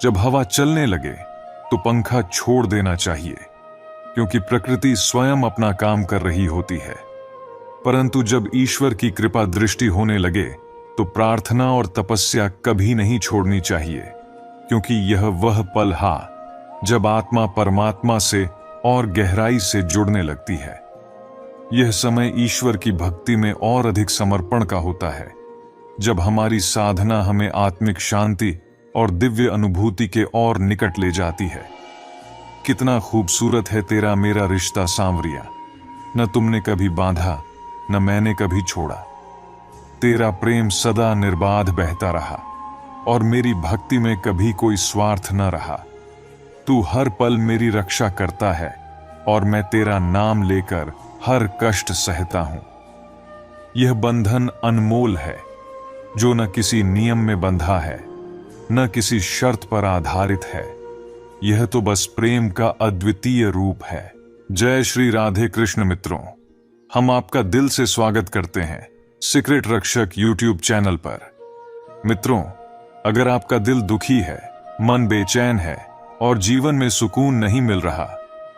जब हवा चलने लगे तो पंखा छोड़ देना चाहिए, क्योंकि प्रकृति स्वयं अपना काम कर रही होती है। परंतु जब ईश्वर की कृपा दृष्टि होने लगे तो प्रार्थना और तपस्या कभी नहीं छोड़नी चाहिए, क्योंकि यह वह पल है जब आत्मा परमात्मा से और गहराई से जुड़ने लगती है। यह समय ईश्वर की भक्ति में और अधिक समर्पण का होता है, जब हमारी साधना हमें आत्मिक शांति और दिव्य अनुभूति के और निकट ले जाती है। कितना खूबसूरत है तेरा मेरा रिश्ता सांवरिया, न तुमने कभी बांधा न मैंने कभी छोड़ा। तेरा प्रेम सदा निर्बाध बहता रहा और मेरी भक्ति में कभी कोई स्वार्थ न रहा। तू हर पल मेरी रक्षा करता है और मैं तेरा नाम लेकर हर कष्ट सहता हूं। यह बंधन अनमोल है, जो न किसी नियम में बंधा है न किसी शर्त पर आधारित है। यह तो बस प्रेम का अद्वितीय रूप है। जय श्री राधे कृष्ण। मित्रों, हम आपका दिल से स्वागत करते हैं सीक्रेट रक्षक यूट्यूब चैनल पर। मित्रों, अगर आपका दिल दुखी है, मन बेचैन है और जीवन में सुकून नहीं मिल रहा,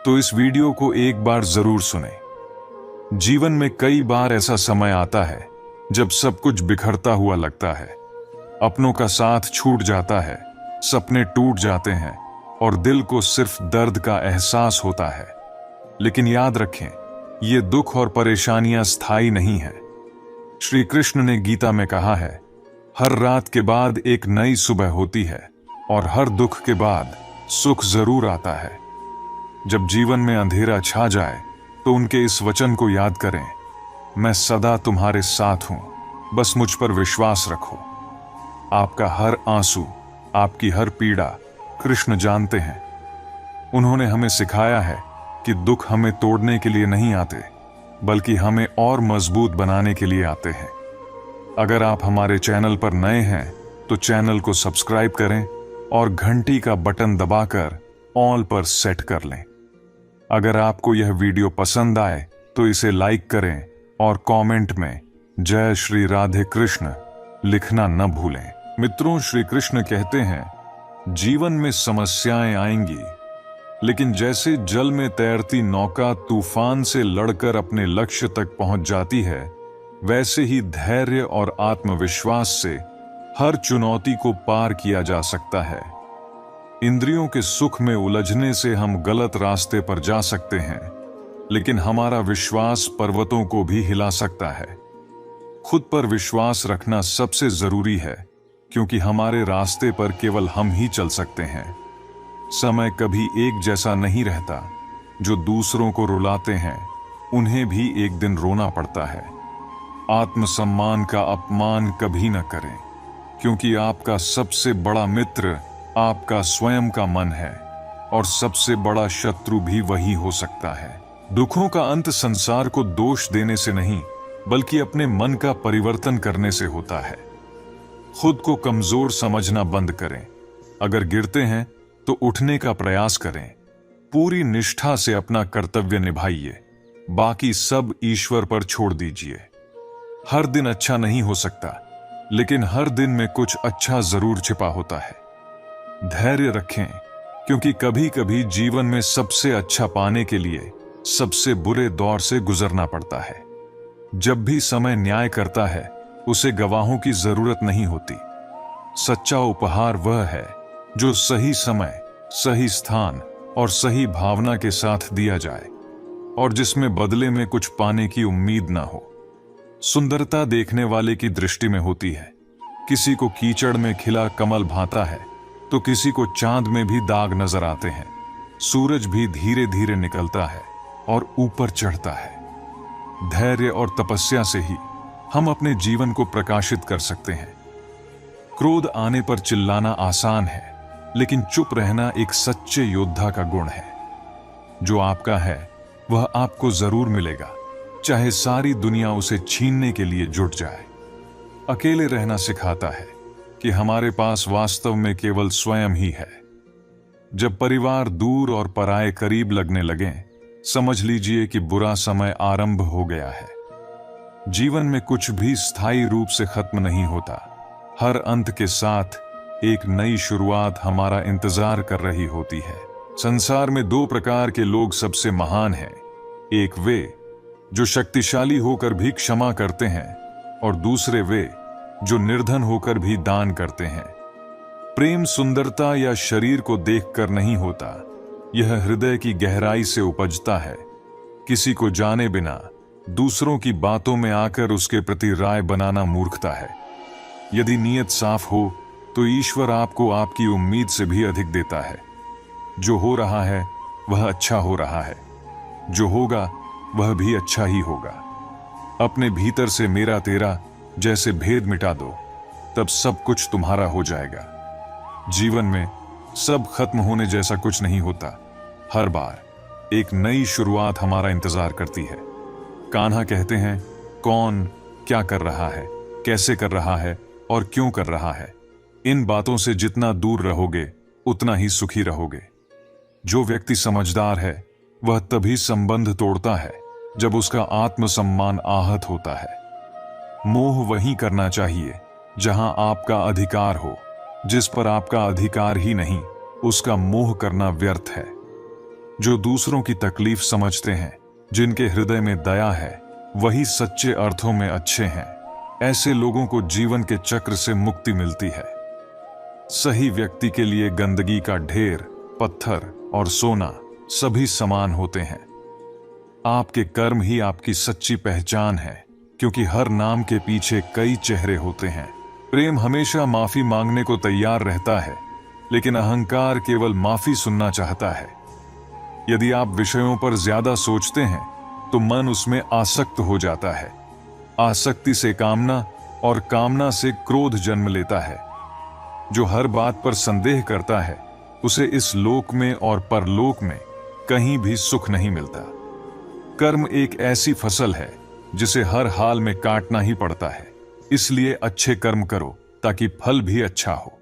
तो इस वीडियो को एक बार जरूर सुनें। जीवन में कई बार ऐसा समय आता है जब सब कुछ बिखरता हुआ लगता है, अपनों का साथ छूट जाता है, सपने टूट जाते हैं और दिल को सिर्फ दर्द का एहसास होता है। लेकिन याद रखें, ये दुख और परेशानियां स्थायी नहीं है। श्री कृष्ण ने गीता में कहा है, हर रात के बाद एक नई सुबह होती है और हर दुख के बाद सुख जरूर आता है। जब जीवन में अंधेरा छा जाए तो उनके इस वचन को याद करें, मैं सदा तुम्हारे साथ हूं, बस मुझ पर विश्वास रखो। आपका हर आंसू, आपकी हर पीड़ा कृष्ण जानते हैं। उन्होंने हमें सिखाया है कि दुख हमें तोड़ने के लिए नहीं आते, बल्कि हमें और मजबूत बनाने के लिए आते हैं। अगर आप हमारे चैनल पर नए हैं तो चैनल को सब्सक्राइब करें और घंटी का बटन दबाकर ऑल पर सेट कर लें। अगर आपको यह वीडियो पसंद आए तो इसे लाइक करें और कमेंट में जय श्री राधे कृष्ण लिखना न भूलें। मित्रों, श्री कृष्ण कहते हैं, जीवन में समस्याएं आएंगी, लेकिन जैसे जल में तैरती नौका तूफान से लड़कर अपने लक्ष्य तक पहुंच जाती है, वैसे ही धैर्य और आत्मविश्वास से हर चुनौती को पार किया जा सकता है। इंद्रियों के सुख में उलझने से हम गलत रास्ते पर जा सकते हैं, लेकिन हमारा विश्वास पर्वतों को भी हिला सकता है। खुद पर विश्वास रखना सबसे जरूरी है, क्योंकि हमारे रास्ते पर केवल हम ही चल सकते हैं। समय कभी एक जैसा नहीं रहता। जो दूसरों को रुलाते हैं उन्हें भी एक दिन रोना पड़ता है। आत्मसम्मान का अपमान कभी न करें, क्योंकि आपका सबसे बड़ा मित्र आपका स्वयं का मन है और सबसे बड़ा शत्रु भी वही हो सकता है। दुखों का अंत संसार को दोष देने से नहीं, बल्कि अपने मन का परिवर्तन करने से होता है। खुद को कमजोर समझना बंद करें। अगर गिरते हैं तो उठने का प्रयास करें। पूरी निष्ठा से अपना कर्तव्य निभाइए, बाकी सब ईश्वर पर छोड़ दीजिए। हर दिन अच्छा नहीं हो सकता, लेकिन हर दिन में कुछ अच्छा जरूर छिपा होता है। धैर्य रखें, क्योंकि कभी कभी जीवन में सबसे अच्छा पाने के लिए सबसे बुरे दौर से गुजरना पड़ता है। जब भी समय न्याय करता है, उसे गवाहों की जरूरत नहीं होती। सच्चा उपहार वह है जो सही समय, सही स्थान और सही भावना के साथ दिया जाए, और जिसमें बदले में कुछ पाने की उम्मीद ना हो। सुंदरता देखने वाले की दृष्टि में होती है। किसी को कीचड़ में खिला कमल भाता है, तो किसी को चांद में भी दाग नजर आते हैं। सूरज भी धीरे धीरे निकलता है और ऊपर चढ़ता है। धैर्य और तपस्या से ही हम अपने जीवन को प्रकाशित कर सकते हैं। क्रोध आने पर चिल्लाना आसान है, लेकिन चुप रहना एक सच्चे योद्धा का गुण है। जो आपका है वह आपको जरूर मिलेगा, चाहे सारी दुनिया उसे छीनने के लिए जुट जाए। अकेले रहना सिखाता है कि हमारे पास वास्तव में केवल स्वयं ही है। जब परिवार दूर और पराये करीब लगने लगें, समझ लीजिए कि बुरा समय आरंभ हो गया है। जीवन में कुछ भी स्थायी रूप से खत्म नहीं होता। हर अंत के साथ एक नई शुरुआत हमारा इंतजार कर रही होती है। संसार में दो प्रकार के लोग सबसे महान हैं। एक वे जो शक्तिशाली होकर भी क्षमा करते हैं और दूसरे वे जो निर्धन होकर भी दान करते हैं। प्रेम सुंदरता या शरीर को देखकर नहीं होता, यह हृदय की गहराई से उपजता है। किसी को जाने बिना दूसरों की बातों में आकर उसके प्रति राय बनाना मूर्खता है। यदि नीयत साफ हो तो ईश्वर आपको आपकी उम्मीद से भी अधिक देता है। जो हो रहा है वह अच्छा हो रहा है, जो होगा वह भी अच्छा ही होगा। अपने भीतर से मेरा तेरा जैसे भेद मिटा दो, तब सब कुछ तुम्हारा हो जाएगा। जीवन में सब खत्म होने जैसा कुछ नहीं होता। हर बार एक नई शुरुआत हमारा इंतजार करती है। कान्हा कहते हैं, कौन क्या कर रहा है, कैसे कर रहा है और क्यों कर रहा है, इन बातों से जितना दूर रहोगे उतना ही सुखी रहोगे। जो व्यक्ति समझदार है वह तभी संबंध तोड़ता है जब उसका आत्मसम्मान आहत होता है। मोह वहीं करना चाहिए जहां आपका अधिकार हो। जिस पर आपका अधिकार ही नहीं, उसका मोह करना व्यर्थ है। जो दूसरों की तकलीफ समझते हैं, जिनके हृदय में दया है, वही सच्चे अर्थों में अच्छे हैं। ऐसे लोगों को जीवन के चक्र से मुक्ति मिलती है। सही व्यक्ति के लिए गंदगी का ढेर, पत्थर और सोना सभी समान होते हैं। आपके कर्म ही आपकी सच्ची पहचान है, क्योंकि हर नाम के पीछे कई चेहरे होते हैं। प्रेम हमेशा माफी मांगने को तैयार रहता है, लेकिन अहंकार केवल माफी सुनना चाहता है। यदि आप विषयों पर ज्यादा सोचते हैं तो मन उसमें आसक्त हो जाता है। आसक्ति से कामना और कामना से क्रोध जन्म लेता है। जो हर बात पर संदेह करता है, उसे इस लोक में और परलोक में कहीं भी सुख नहीं मिलता। कर्म एक ऐसी फसल है जिसे हर हाल में काटना ही पड़ता है। इसलिए अच्छे कर्म करो ताकि फल भी अच्छा हो।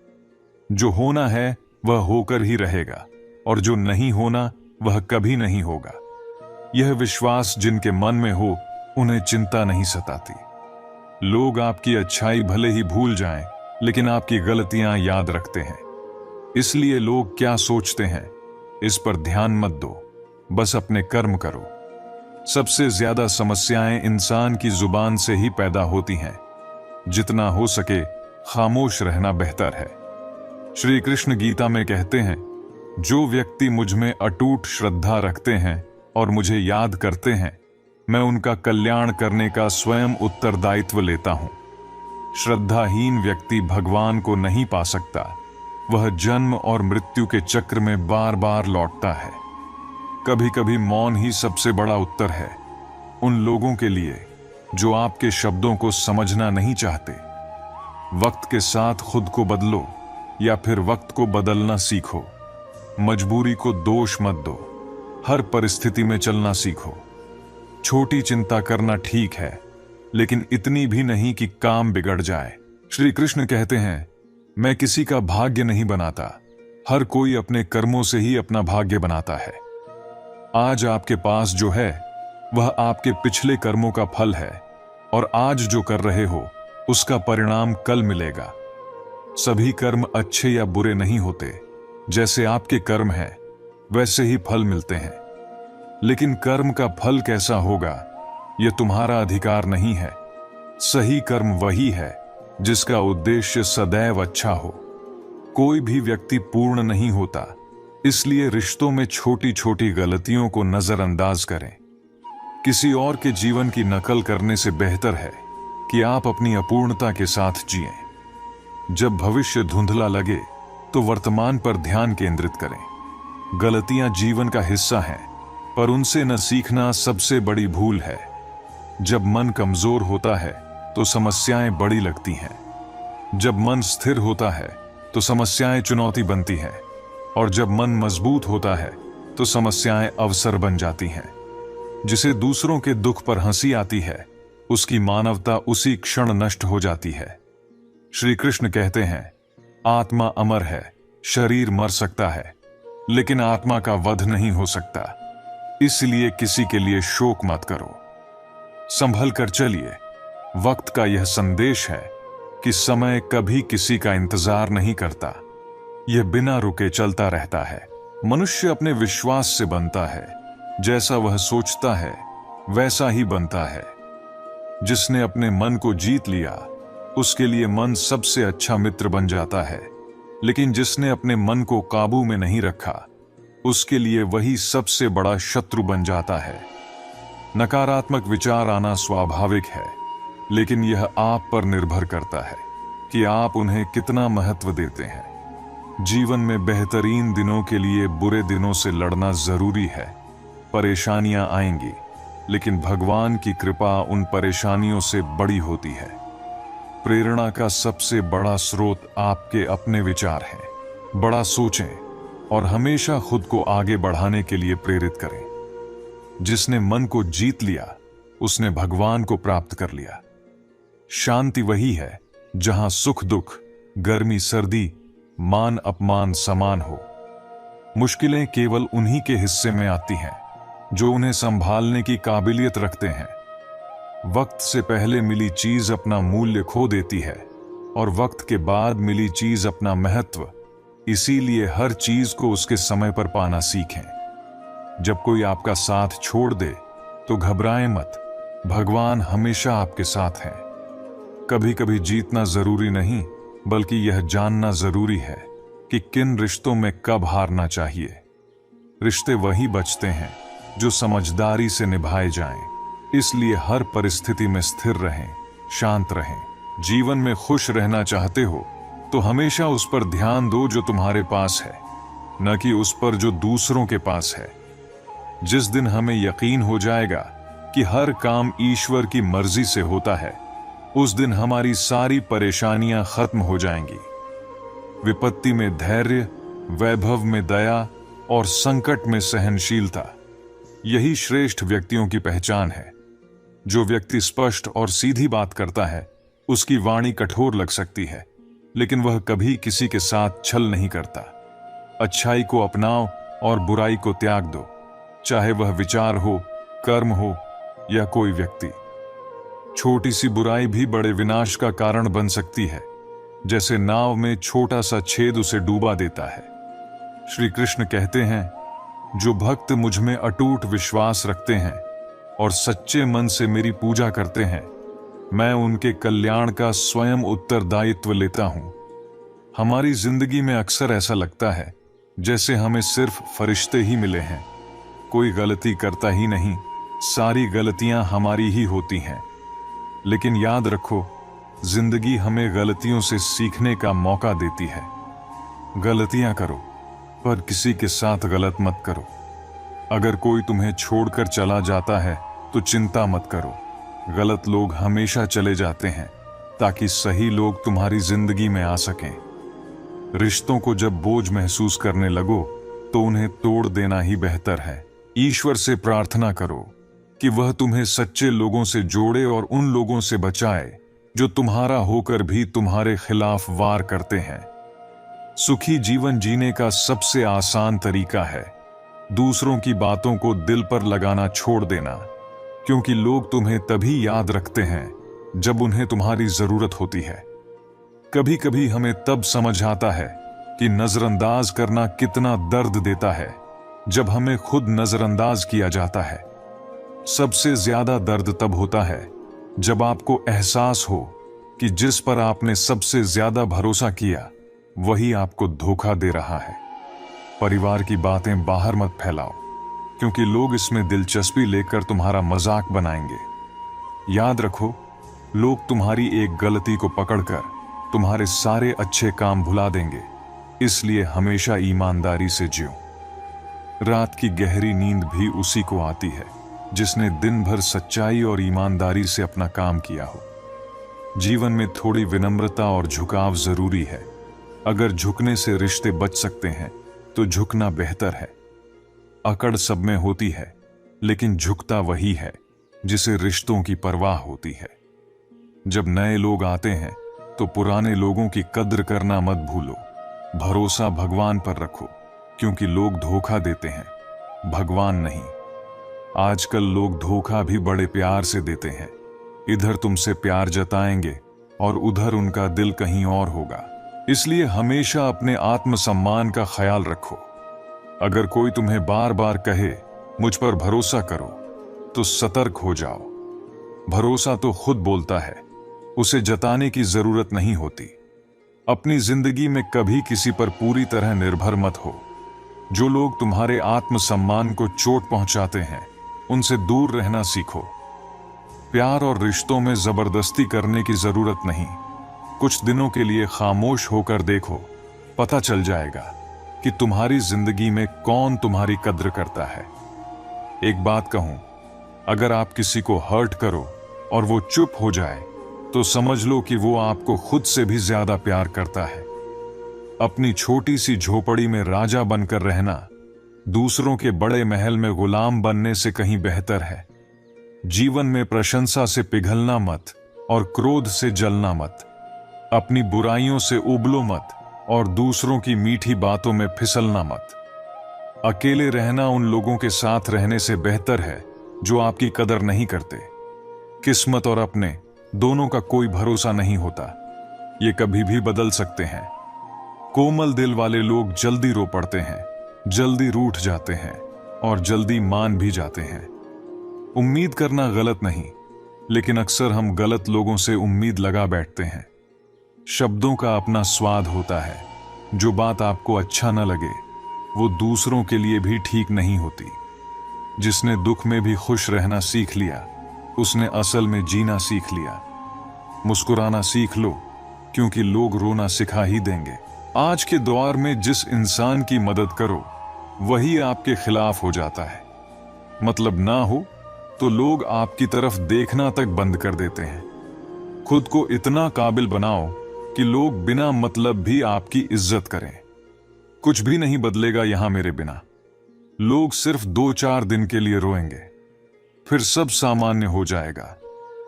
जो होना है वह होकर ही रहेगा, और जो नहीं होना वह कभी नहीं होगा। यह विश्वास जिनके मन में हो, उन्हें चिंता नहीं सताती। लोग आपकी अच्छाई भले ही भूल जाएं, लेकिन आपकी गलतियां याद रखते हैं। इसलिए लोग क्या सोचते हैं इस पर ध्यान मत दो, बस अपने कर्म करो। सबसे ज्यादा समस्याएं इंसान की जुबान से ही पैदा होती हैं। जितना हो सके खामोश रहना बेहतर है। श्री कृष्ण गीता में कहते हैं, जो व्यक्ति मुझ में अटूट श्रद्धा रखते हैं और मुझे याद करते हैं, मैं उनका कल्याण करने का स्वयं उत्तरदायित्व लेता हूं। श्रद्धाहीन व्यक्ति भगवान को नहीं पा सकता। वह जन्म और मृत्यु के चक्र में बार बार लौटता है। कभी कभी मौन ही सबसे बड़ा उत्तर है। उन लोगों के लिए जो आपके शब्दों को समझना नहीं चाहते। वक्त के साथ खुद को बदलो या फिर वक्त को बदलना सीखो। मजबूरी को दोष मत दो, हर परिस्थिति में चलना सीखो। छोटी चिंता करना ठीक है, लेकिन इतनी भी नहीं कि काम बिगड़ जाए। श्री कृष्ण कहते हैं, मैं किसी का भाग्य नहीं बनाता, हर कोई अपने कर्मों से ही अपना भाग्य बनाता है। आज आपके पास जो है वह आपके पिछले कर्मों का फल है, और आज जो कर रहे हो उसका परिणाम कल मिलेगा। सभी कर्म अच्छे या बुरे नहीं होते। जैसे आपके कर्म हैं वैसे ही फल मिलते हैं, लेकिन कर्म का फल कैसा होगा यह तुम्हारा अधिकार नहीं है। सही कर्म वही है जिसका उद्देश्य सदैव अच्छा हो। कोई भी व्यक्ति पूर्ण नहीं होता, इसलिए रिश्तों में छोटी छोटी गलतियों को नजरअंदाज करें। किसी और के जीवन की नकल करने से बेहतर है कि आप अपनी अपूर्णता के साथ जिएं। जब भविष्य धुंधला लगे तो वर्तमान पर ध्यान केंद्रित करें। गलतियां जीवन का हिस्सा हैं, पर उनसे न सीखना सबसे बड़ी भूल है। जब मन कमजोर होता है तो समस्याएं बड़ी लगती हैं। जब मन स्थिर होता है तो समस्याएं चुनौती बनती हैं, और जब मन मजबूत होता है तो समस्याएं अवसर बन जाती हैं। जिसे दूसरों के दुख पर हंसी आती है, उसकी मानवता उसी क्षण नष्ट हो जाती है। श्री कृष्ण कहते हैं, आत्मा अमर है, शरीर मर सकता है, लेकिन आत्मा का वध नहीं हो सकता। इसलिए किसी के लिए शोक मत करो, संभल कर चलिए। वक्त का यह संदेश है कि समय कभी किसी का इंतजार नहीं करता, यह बिना रुके चलता रहता है। मनुष्य अपने विश्वास से बनता है, जैसा वह सोचता है वैसा ही बनता है। जिसने अपने मन को जीत लिया उसके लिए मन सबसे अच्छा मित्र बन जाता है, लेकिन जिसने अपने मन को काबू में नहीं रखा उसके लिए वही सबसे बड़ा शत्रु बन जाता है। नकारात्मक विचार आना स्वाभाविक है, लेकिन यह आप पर निर्भर करता है कि आप उन्हें कितना महत्व देते हैं। जीवन में बेहतरीन दिनों के लिए बुरे दिनों से लड़ना जरूरी है। परेशानियां आएंगी, लेकिन भगवान की कृपा उन परेशानियों से बड़ी होती है। प्रेरणा का सबसे बड़ा स्रोत आपके अपने विचार हैं। बड़ा सोचें और हमेशा खुद को आगे बढ़ाने के लिए प्रेरित करें। जिसने मन को जीत लिया उसने भगवान को प्राप्त कर लिया। शांति वही है जहां सुख दुख, गर्मी सर्दी, मान अपमान समान हो। मुश्किलें केवल उन्हीं के हिस्से में आती हैं जो उन्हें संभालने की काबिलियत रखते हैं। वक्त से पहले मिली चीज अपना मूल्य खो देती है और वक्त के बाद मिली चीज अपना महत्व। इसीलिए हर चीज को उसके समय पर पाना सीखें। जब कोई आपका साथ छोड़ दे तो घबराएं मत, भगवान हमेशा आपके साथ हैं। कभी कभी जीतना जरूरी नहीं, बल्कि यह जानना जरूरी है कि किन रिश्तों में कब हारना चाहिए। रिश्ते वही बचते हैं जो समझदारी से निभाए जाएं। इसलिए हर परिस्थिति में स्थिर रहें, शांत रहें। जीवन में खुश रहना चाहते हो तो हमेशा उस पर ध्यान दो जो तुम्हारे पास है, न कि उस पर जो दूसरों के पास है। जिस दिन हमें यकीन हो जाएगा कि हर काम ईश्वर की मर्जी से होता है, उस दिन हमारी सारी परेशानियां खत्म हो जाएंगी। विपत्ति में धैर्य, वैभव में दया और संकट में सहनशीलता, यही श्रेष्ठ व्यक्तियों की पहचान है। जो व्यक्ति स्पष्ट और सीधी बात करता है उसकी वाणी कठोर लग सकती है, लेकिन वह कभी किसी के साथ छल नहीं करता। अच्छाई को अपनाओ और बुराई को त्याग दो, चाहे वह विचार हो, कर्म हो या कोई व्यक्ति। छोटी सी बुराई भी बड़े विनाश का कारण बन सकती है, जैसे नाव में छोटा सा छेद उसे डूबा देता है। श्री कृष्ण कहते हैं, जो भक्त मुझ में अटूट विश्वास रखते हैं और सच्चे मन से मेरी पूजा करते हैं, मैं उनके कल्याण का स्वयं उत्तरदायित्व लेता हूं। हमारी जिंदगी में अक्सर ऐसा लगता है जैसे हमें सिर्फ फरिश्ते ही मिले हैं। कोई गलती करता ही नहीं, सारी गलतियां हमारी ही होती हैं। लेकिन याद रखो, जिंदगी हमें गलतियों से सीखने का मौका देती है। गलतियां करो, पर किसी के साथ गलत मत करो। अगर कोई तुम्हें छोड़कर चला जाता है तो चिंता मत करो। गलत लोग हमेशा चले जाते हैं ताकि सही लोग तुम्हारी जिंदगी में आ सकें। रिश्तों को जब बोझ महसूस करने लगो तो उन्हें तोड़ देना ही बेहतर है। ईश्वर से प्रार्थना करो कि वह तुम्हें सच्चे लोगों से जोड़े और उन लोगों से बचाए जो तुम्हारा होकर भी तुम्हारे खिलाफ वार करते हैं। सुखी जीवन जीने का सबसे आसान तरीका है दूसरों की बातों को दिल पर लगाना छोड़ देना, क्योंकि लोग तुम्हें तभी याद रखते हैं जब उन्हें तुम्हारी जरूरत होती है। कभी कभी हमें तब समझ आता है कि नजरअंदाज करना कितना दर्द देता है, जब हमें खुद नजरअंदाज किया जाता है। सबसे ज्यादा दर्द तब होता है जब आपको एहसास हो कि जिस पर आपने सबसे ज्यादा भरोसा किया वही आपको धोखा दे रहा है। परिवार की बातें बाहर मत फैलाओ, क्योंकि लोग इसमें दिलचस्पी लेकर तुम्हारा मजाक बनाएंगे। याद रखो, लोग तुम्हारी एक गलती को पकड़कर तुम्हारे सारे अच्छे काम भुला देंगे। इसलिए हमेशा ईमानदारी से जियो। रात की गहरी नींद भी उसी को आती है जिसने दिन भर सच्चाई और ईमानदारी से अपना काम किया हो। जीवन में थोड़ी विनम्रता और झुकाव जरूरी है। अगर झुकने से रिश्ते बच सकते हैं तो झुकना बेहतर है। अकड़ सब में होती है, लेकिन झुकता वही है जिसे रिश्तों की परवाह होती है। जब नए लोग आते हैं तो पुराने लोगों की कद्र करना मत भूलो। भरोसा भगवान पर रखो, क्योंकि लोग धोखा देते हैं, भगवान नहीं। आजकल लोग धोखा भी बड़े प्यार से देते हैं। इधर तुमसे प्यार जताएंगे और उधर उनका दिल कहीं और होगा। इसलिए हमेशा अपने आत्मसम्मान का ख्याल रखो। अगर कोई तुम्हें बार बार कहे मुझ पर भरोसा करो, तो सतर्क हो जाओ। भरोसा तो खुद बोलता है, उसे जताने की जरूरत नहीं होती। अपनी जिंदगी में कभी किसी पर पूरी तरह निर्भर मत हो। जो लोग तुम्हारे आत्मसम्मान को चोट पहुंचाते हैं, उनसे दूर रहना सीखो। प्यार और रिश्तों में जबरदस्ती करने की जरूरत नहीं। कुछ दिनों के लिए खामोश होकर देखो, पता चल जाएगा कि तुम्हारी जिंदगी में कौन तुम्हारी कद्र करता है। एक बात कहूं, अगर आप किसी को हर्ट करो और वो चुप हो जाए, तो समझ लो कि वो आपको खुद से भी ज्यादा प्यार करता है। अपनी छोटी सी झोपड़ी में राजा बनकर रहना दूसरों के बड़े महल में गुलाम बनने से कहीं बेहतर है। जीवन में प्रशंसा से पिघलना मत और क्रोध से जलना मत। अपनी बुराइयों से उबलो मत और दूसरों की मीठी बातों में फिसलना मत। अकेले रहना उन लोगों के साथ रहने से बेहतर है जो आपकी कदर नहीं करते। किस्मत और अपने दोनों का कोई भरोसा नहीं होता, ये कभी भी बदल सकते हैं। कोमल दिल वाले लोग जल्दी रो पड़ते हैं, जल्दी रूठ जाते हैं और जल्दी मान भी जाते हैं। उम्मीद करना गलत नहीं, लेकिन अक्सर हम गलत लोगों से उम्मीद लगा बैठते हैं। शब्दों का अपना स्वाद होता है। जो बात आपको अच्छा न लगे, वो दूसरों के लिए भी ठीक नहीं होती। जिसने दुख में भी खुश रहना सीख लिया, उसने असल में जीना सीख लिया। मुस्कुराना सीख लो, क्योंकि लोग रोना सिखा ही देंगे। आज के दौर में जिस इंसान की मदद करो, वही आपके खिलाफ हो जाता है। मतलब ना हो तो लोग आपकी तरफ देखना तक बंद कर देते हैं। खुद को इतना काबिल बनाओ कि लोग बिना मतलब भी आपकी इज्जत करें। कुछ भी नहीं बदलेगा यहां मेरे बिना। लोग सिर्फ 2-4 दिन के लिए रोएंगे, फिर सब सामान्य हो जाएगा।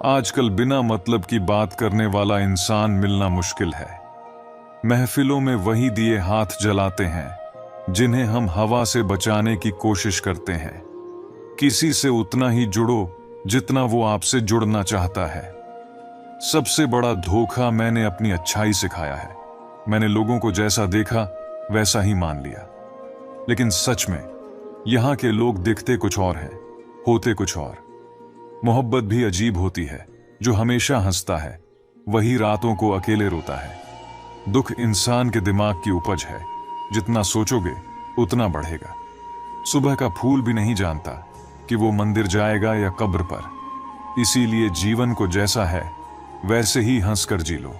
आजकल बिना मतलब की बात करने वाला इंसान मिलना मुश्किल है। महफिलों में वही दिए हाथ जलाते हैं जिन्हें हम हवा से बचाने की कोशिश करते हैं। किसी से उतना ही जुड़ो जितना वो आपसे जुड़ना चाहता है। सबसे बड़ा धोखा मैंने अपनी अच्छाई से खाया है। मैंने लोगों को जैसा देखा वैसा ही मान लिया। लेकिन सच में यहां के लोग दिखते कुछ और हैं, होते कुछ और। मोहब्बत भी अजीब होती है। जो हमेशा हंसता है, वही रातों को अकेले रोता है। दुख इंसान के दिमाग की उपज है। जितना सोचोगे उतना बढ़ेगा। सुबह का फूल भी नहीं जानता कि वो मंदिर जाएगा या कब्र पर। इसीलिए जीवन को जैसा है वैसे ही हंसकर जी लो।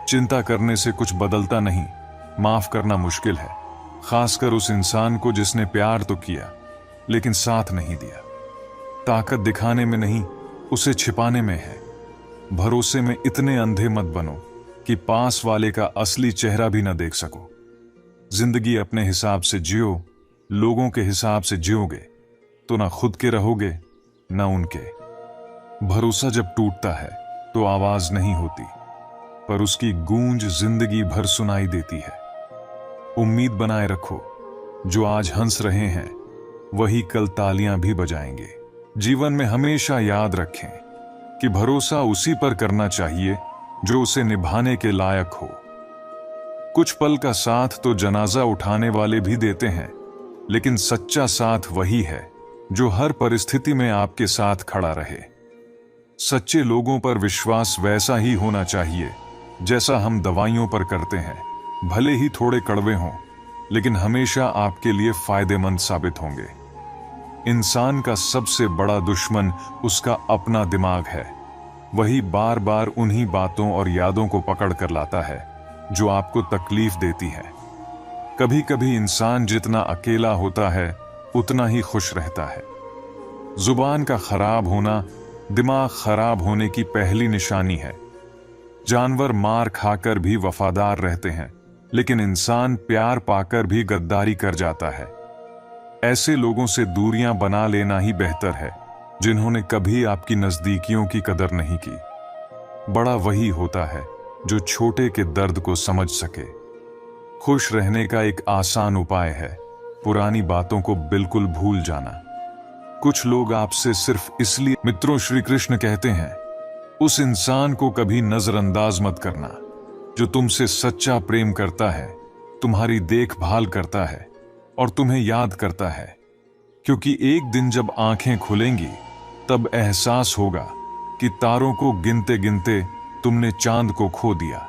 चिंता करने से कुछ बदलता नहीं। माफ करना मुश्किल है, खासकर उस इंसान को जिसने प्यार तो किया लेकिन साथ नहीं दिया। ताकत दिखाने में नहीं, उसे छिपाने में है। भरोसे में इतने अंधे मत बनो कि पास वाले का असली चेहरा भी न देख सको। जिंदगी अपने हिसाब से जियो। लोगों के हिसाब से जियोगे तो ना खुद के रहोगे ना उनके। भरोसा जब टूटता है तो आवाज नहीं होती, पर उसकी गूंज जिंदगी भर सुनाई देती है। उम्मीद बनाए रखो, जो आज हंस रहे हैं वही कल तालियां भी बजाएंगे। जीवन में हमेशा याद रखें कि भरोसा उसी पर करना चाहिए जो उसे निभाने के लायक हो। कुछ पल का साथ तो जनाजा उठाने वाले भी देते हैं, लेकिन सच्चा साथ वही है जो हर परिस्थिति में आपके साथ खड़ा रहे। सच्चे लोगों पर विश्वास वैसा ही होना चाहिए जैसा हम दवाइयों पर करते हैं। भले ही थोड़े कड़वे हों, लेकिन हमेशा आपके लिए फायदेमंद साबित होंगे। इंसान का सबसे बड़ा दुश्मन उसका अपना दिमाग है। वही बार बार उन्हीं बातों और यादों को पकड़ कर लाता है जो आपको तकलीफ देती है। कभी कभी इंसान जितना अकेला होता है उतना ही खुश रहता है। जुबान का खराब होना दिमाग खराब होने की पहली निशानी है। जानवर मार खाकर भी वफादार रहते हैं, लेकिन इंसान प्यार पाकर भी गद्दारी कर जाता है। ऐसे लोगों से दूरियां बना लेना ही बेहतर है जिन्होंने कभी आपकी नजदीकियों की कदर नहीं की। बड़ा वही होता है जो छोटे के दर्द को समझ सके। खुश रहने का एक आसान उपाय है पुरानी बातों को बिल्कुल भूल जाना। कुछ लोग आपसे सिर्फ इसलिए मित्रों, श्री कृष्ण कहते हैं उस इंसान को कभी नजरअंदाज मत करना जो तुमसे सच्चा प्रेम करता है, तुम्हारी देखभाल करता है और तुम्हें याद करता है। क्योंकि एक दिन जब आंखें खुलेंगी तब एहसास होगा कि तारों को गिनते गिनते तुमने चांद को खो दिया।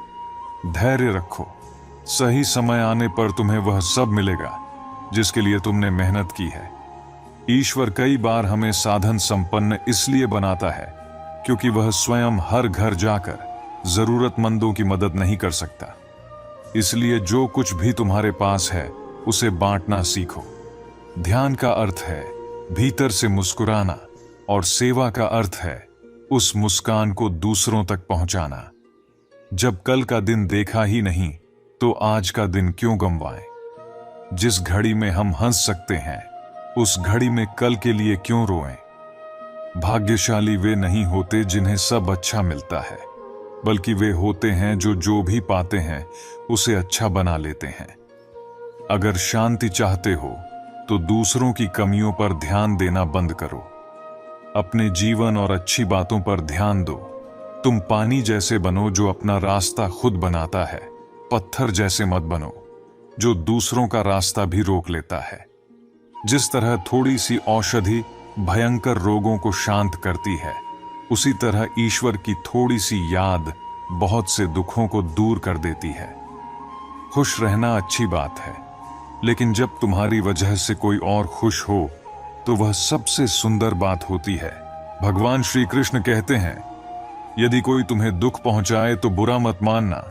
धैर्य रखो, सही समय आने पर तुम्हें वह सब मिलेगा जिसके लिए तुमने मेहनत की है। ईश्वर कई बार हमें साधन संपन्न इसलिए बनाता है क्योंकि वह स्वयं हर घर जाकर जरूरतमंदों की मदद नहीं कर सकता। इसलिए जो कुछ भी तुम्हारे पास है उसे बांटना सीखो। ध्यान का अर्थ है भीतर से मुस्कुराना और सेवा का अर्थ है उस मुस्कान को दूसरों तक पहुंचाना। जब कल का दिन देखा ही नहीं तो आज का दिन क्यों गंवाएं? जिस घड़ी में हम हंस सकते हैं उस घड़ी में कल के लिए क्यों रोएं? भाग्यशाली वे नहीं होते जिन्हें सब अच्छा मिलता है, बल्कि वे होते हैं जो भी पाते हैं उसे अच्छा बना लेते हैं। अगर शांति चाहते हो तो दूसरों की कमियों पर ध्यान देना बंद करो। अपने जीवन और अच्छी बातों पर ध्यान दो। तुम पानी जैसे बनो जो अपना रास्ता खुद बनाता है, पत्थर जैसे मत बनो जो दूसरों का रास्ता भी रोक लेता है। जिस तरह थोड़ी सी औषधि भयंकर रोगों को शांत करती है, उसी तरह ईश्वर की थोड़ी सी याद बहुत से दुखों को दूर कर देती है। खुश रहना अच्छी बात है, लेकिन जब तुम्हारी वजह से कोई और खुश हो तो वह सबसे सुंदर बात होती है। भगवान श्री कृष्ण कहते हैं, यदि कोई तुम्हें दुख पहुंचाए तो बुरा मत मानना।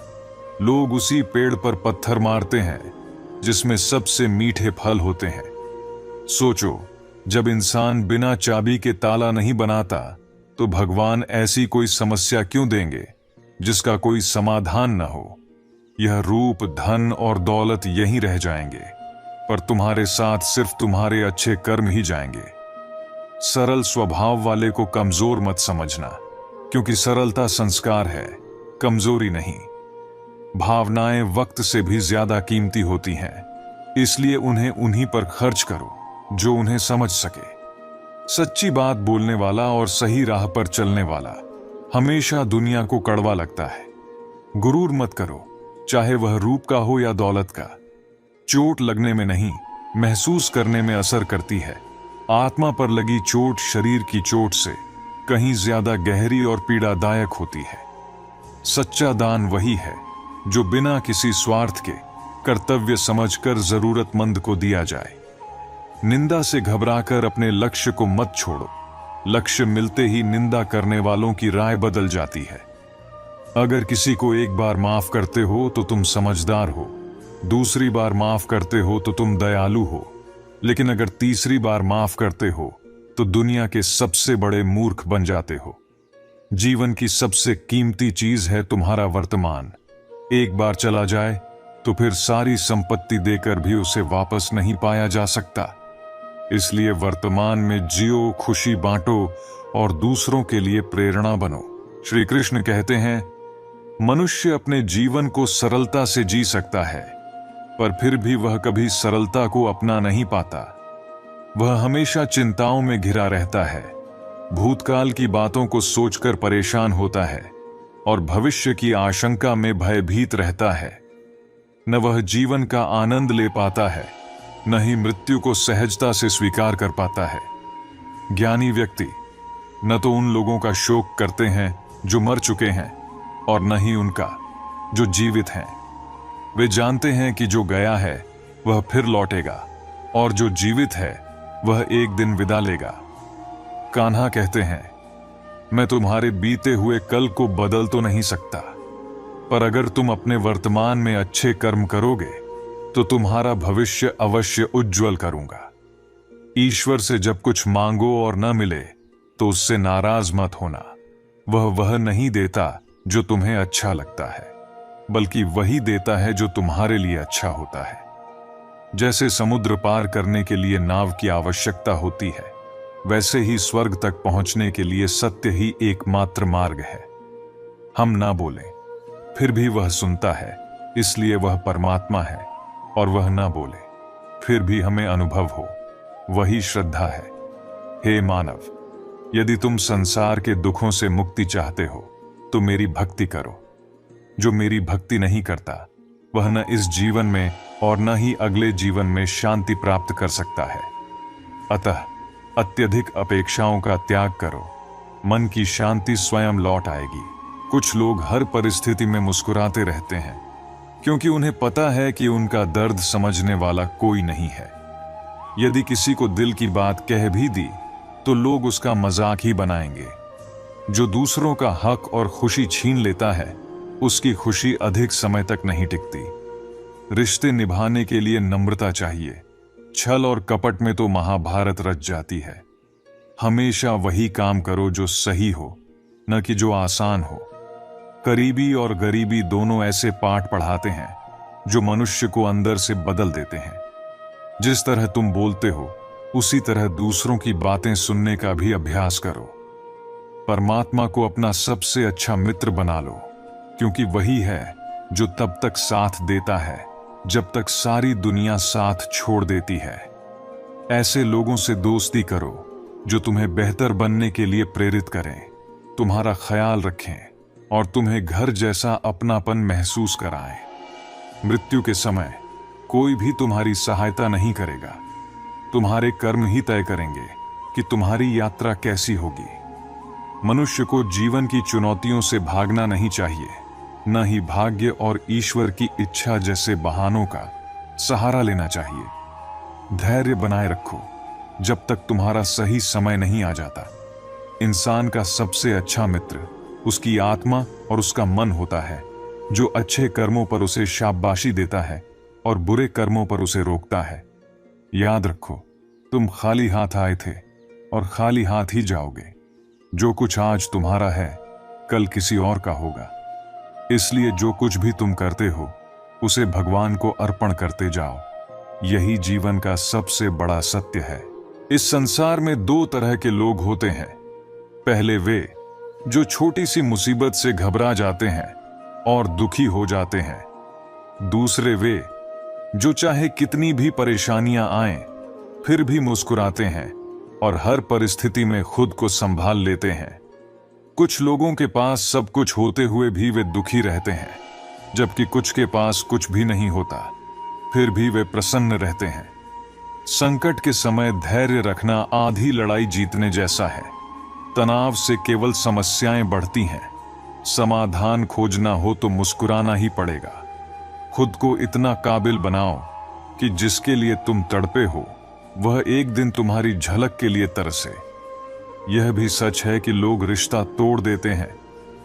लोग उसी पेड़ पर पत्थर मारते हैं जिसमें सबसे मीठे फल होते हैं। सोचो, जब इंसान बिना चाबी के ताला नहीं बनाता तो भगवान ऐसी कोई समस्या क्यों देंगे जिसका कोई समाधान न हो? यह रूप, धन और दौलत यहीं रह जाएंगे, पर तुम्हारे साथ सिर्फ तुम्हारे अच्छे कर्म ही जाएंगे। सरल स्वभाव वाले को कमजोर मत समझना, क्योंकि सरलता संस्कार है, कमजोरी नहीं। भावनाएं वक्त से भी ज्यादा कीमती होती हैं, इसलिए उन्हें उन्हीं पर खर्च करो जो उन्हें समझ सके। सच्ची बात बोलने वाला और सही राह पर चलने वाला हमेशा दुनिया को कड़वा लगता है। गुरूर मत करो, चाहे वह रूप का हो या दौलत का। चोट लगने में नहीं, महसूस करने में असर करती है। आत्मा पर लगी चोट शरीर की चोट से कहीं ज्यादा गहरी और पीड़ादायक होती है। सच्चा दान वही है जो बिना किसी स्वार्थ के कर्तव्य समझकर जरूरतमंद को दिया जाए। निंदा से घबराकर अपने लक्ष्य को मत छोड़ो। लक्ष्य मिलते ही निंदा करने वालों की राय बदल जाती है। अगर किसी को एक बार माफ करते हो तो तुम समझदार हो, दूसरी बार माफ करते हो तो तुम दयालु हो, लेकिन अगर तीसरी बार माफ करते हो तो दुनिया के सबसे बड़े मूर्ख बन जाते हो। जीवन की सबसे कीमती चीज है तुम्हारा वर्तमान। एक बार चला जाए तो फिर सारी संपत्ति देकर भी उसे वापस नहीं पाया जा सकता। इसलिए वर्तमान में जियो, खुशी बांटो और दूसरों के लिए प्रेरणा बनो। श्री कृष्ण कहते हैं, मनुष्य अपने जीवन को सरलता से जी सकता है, पर फिर भी वह कभी सरलता को अपना नहीं पाता। वह हमेशा चिंताओं में घिरा रहता है, भूतकाल की बातों को सोचकर परेशान होता है और भविष्य की आशंका में भयभीत रहता है। न वह जीवन का आनंद ले पाता है, न ही मृत्यु को सहजता से स्वीकार कर पाता है। ज्ञानी व्यक्ति न तो उन लोगों का शोक करते हैं जो मर चुके हैं और न ही उनका जो जीवित हैं। वे जानते हैं कि जो गया है वह फिर लौटेगा और जो जीवित है वह एक दिन विदा लेगा। कान्हा कहते हैं, मैं तुम्हारे बीते हुए कल को बदल तो नहीं सकता, पर अगर तुम अपने वर्तमान में अच्छे कर्म करोगे तो तुम्हारा भविष्य अवश्य उज्जवल करूंगा। ईश्वर से जब कुछ मांगो और न मिले तो उससे नाराज मत होना। वह नहीं देता जो तुम्हें अच्छा लगता है, बल्कि वही देता है जो तुम्हारे लिए अच्छा होता है। जैसे समुद्र पार करने के लिए नाव की आवश्यकता होती है, वैसे ही स्वर्ग तक पहुंचने के लिए सत्य ही एकमात्र मार्ग है। हम ना बोलें, फिर भी वह सुनता है, इसलिए वह परमात्मा है, और वह ना बोले, फिर भी हमें अनुभव हो, वही श्रद्धा है। हे मानव, यदि तुम संसार के दुखों से मुक्ति चाहते हो तो मेरी भक्ति करो। जो मेरी भक्ति नहीं करता वह न इस जीवन में और न ही अगले जीवन में शांति प्राप्त कर सकता है। अतः अत्यधिक अपेक्षाओं का त्याग करो, मन की शांति स्वयं लौट आएगी। कुछ लोग हर परिस्थिति में मुस्कुराते रहते हैं क्योंकि उन्हें पता है कि उनका दर्द समझने वाला कोई नहीं है। यदि किसी को दिल की बात कह भी दी तो लोग उसका मजाक ही बनाएंगे। जो दूसरों का हक और खुशी छीन लेता है उसकी खुशी अधिक समय तक नहीं टिकती। रिश्ते निभाने के लिए नम्रता चाहिए। छल और कपट में तो महाभारत रच जाती है। हमेशा वही काम करो जो सही हो, न कि जो आसान हो। करीबी और गरीबी दोनों ऐसे पाठ पढ़ाते हैं जो मनुष्य को अंदर से बदल देते हैं। जिस तरह तुम बोलते हो उसी तरह दूसरों की बातें सुनने का भी अभ्यास करो। परमात्मा को अपना सबसे अच्छा मित्र बना लो, क्योंकि वही है जो तब तक साथ देता है जब तक सारी दुनिया साथ छोड़ देती है। ऐसे लोगों से दोस्ती करो जो तुम्हें बेहतर बनने के लिए प्रेरित करें, तुम्हारा ख्याल रखें और तुम्हें घर जैसा अपनापन महसूस कराएं। मृत्यु के समय कोई भी तुम्हारी सहायता नहीं करेगा। तुम्हारे कर्म ही तय करेंगे कि तुम्हारी यात्रा कैसी होगी। मनुष्य को जीवन की चुनौतियों से भागना नहीं चाहिए, न ही भाग्य और ईश्वर की इच्छा जैसे बहानों का सहारा लेना चाहिए। धैर्य बनाए रखो जब तक तुम्हारा सही समय नहीं आ जाता। इंसान का सबसे अच्छा मित्र उसकी आत्मा और उसका मन होता है, जो अच्छे कर्मों पर उसे शाबाशी देता है और बुरे कर्मों पर उसे रोकता है। याद रखो, तुम खाली हाथ आए थे और खाली हाथ ही जाओगे। जो कुछ आज तुम्हारा है कल किसी और का होगा। इसलिए जो कुछ भी तुम करते हो उसे भगवान को अर्पण करते जाओ। यही जीवन का सबसे बड़ा सत्य है। इस संसार में दो तरह के लोग होते हैं। पहले वे जो छोटी सी मुसीबत से घबरा जाते हैं और दुखी हो जाते हैं। दूसरे वे जो चाहे कितनी भी परेशानियां आएं फिर भी मुस्कुराते हैं और हर परिस्थिति में खुद को संभाल लेते हैं। कुछ लोगों के पास सब कुछ होते हुए भी वे दुखी रहते हैं, जबकि कुछ के पास कुछ भी नहीं होता फिर भी वे प्रसन्न रहते हैं। संकट के समय धैर्य रखना आधी लड़ाई जीतने जैसा है। तनाव से केवल समस्याएं बढ़ती हैं। समाधान खोजना हो तो मुस्कुराना ही पड़ेगा। खुद को इतना काबिल बनाओ कि जिसके लिए तुम तड़पे हो वह एक दिन तुम्हारी झलक के लिए तरसे। यह भी सच है कि लोग रिश्ता तोड़ देते हैं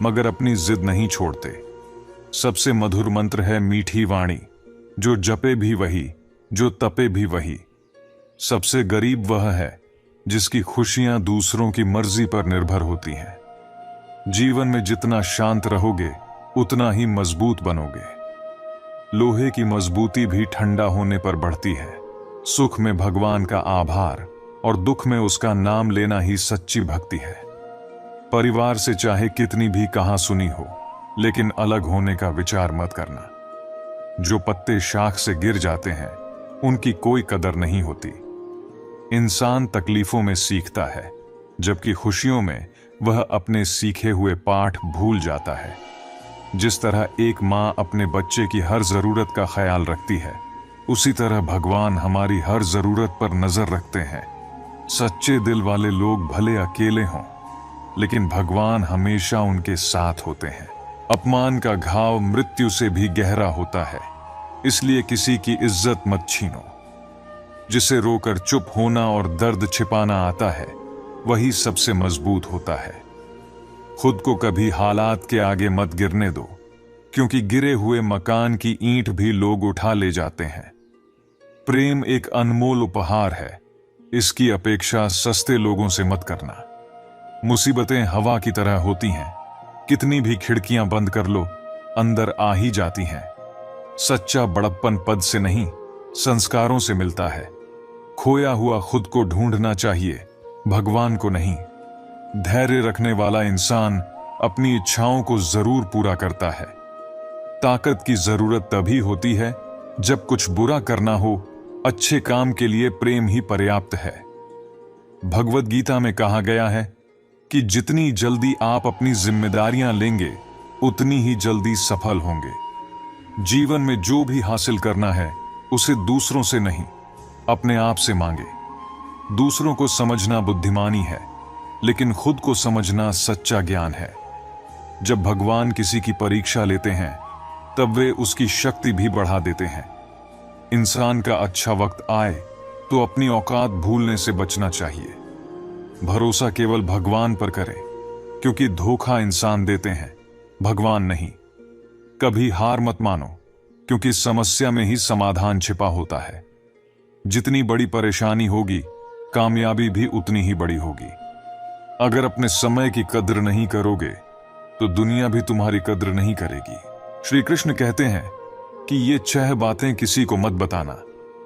मगर अपनी जिद नहीं छोड़ते। सबसे मधुर मंत्र है मीठी वाणी, जो जपे भी वही, जो तपे भी वही। सबसे गरीब वह है जिसकी खुशियां दूसरों की मर्जी पर निर्भर होती हैं। जीवन में जितना शांत रहोगे उतना ही मजबूत बनोगे। लोहे की मजबूती भी ठंडा होने पर बढ़ती है। सुख में भगवान का आभार और दुख में उसका नाम लेना ही सच्ची भक्ति है। परिवार से चाहे कितनी भी कहां सुनी हो, लेकिन अलग होने का विचार मत करना। जो पत्ते शाख से गिर जाते हैं उनकी कोई कदर नहीं होती। इंसान तकलीफों में सीखता है, जबकि खुशियों में वह अपने सीखे हुए पाठ भूल जाता है। जिस तरह एक माँ अपने बच्चे की हर जरूरत का ख्याल रखती है, उसी तरह भगवान हमारी हर जरूरत पर नजर रखते हैं। सच्चे दिल वाले लोग भले अकेले हों, लेकिन भगवान हमेशा उनके साथ होते हैं। अपमान का घाव मृत्यु से भी गहरा होता है, इसलिए किसी की इज्जत मत छीनो। जिसे रोकर चुप होना और दर्द छिपाना आता है, वही सबसे मजबूत होता है। खुद को कभी हालात के आगे मत गिरने दो, क्योंकि गिरे हुए मकान की ईंट भी लोग उठा ले जाते हैं। प्रेम एक अनमोल उपहार है, इसकी अपेक्षा सस्ते लोगों से मत करना। मुसीबतें हवा की तरह होती हैं, कितनी भी खिड़कियां बंद कर लो अंदर आ ही जाती हैं। सच्चा बड़प्पन पद से नहीं, संस्कारों से मिलता है। खोया हुआ खुद को ढूंढना चाहिए, भगवान को नहीं। धैर्य रखने वाला इंसान अपनी इच्छाओं को जरूर पूरा करता है। ताकत की जरूरत तभी होती है जब कुछ बुरा करना हो। अच्छे काम के लिए प्रेम ही पर्याप्त है। भगवद गीता में कहा गया है, कि जितनी जल्दी आप अपनी जिम्मेदारियां लेंगे उतनी ही जल्दी सफल होंगे। जीवन में जो भी हासिल करना है उसे दूसरों से नहीं, अपने आप से मांगे। दूसरों को समझना बुद्धिमानी है, लेकिन खुद को समझना सच्चा ज्ञान है। जब भगवान किसी की परीक्षा लेते हैं तब वे उसकी शक्ति भी बढ़ा देते हैं। इंसान का अच्छा वक्त आए तो अपनी औकात भूलने से बचना चाहिए। भरोसा केवल भगवान पर करें, क्योंकि धोखा इंसान देते हैं, भगवान नहीं। कभी हार मत मानो, क्योंकि समस्या में ही समाधान छिपा होता है। जितनी बड़ी परेशानी होगी, कामयाबी भी उतनी ही बड़ी होगी। अगर अपने समय की कद्र नहीं करोगे तो दुनिया भी तुम्हारी कद्र नहीं करेगी। श्री कृष्ण कहते हैं कि ये 6 बातें किसी को मत बताना: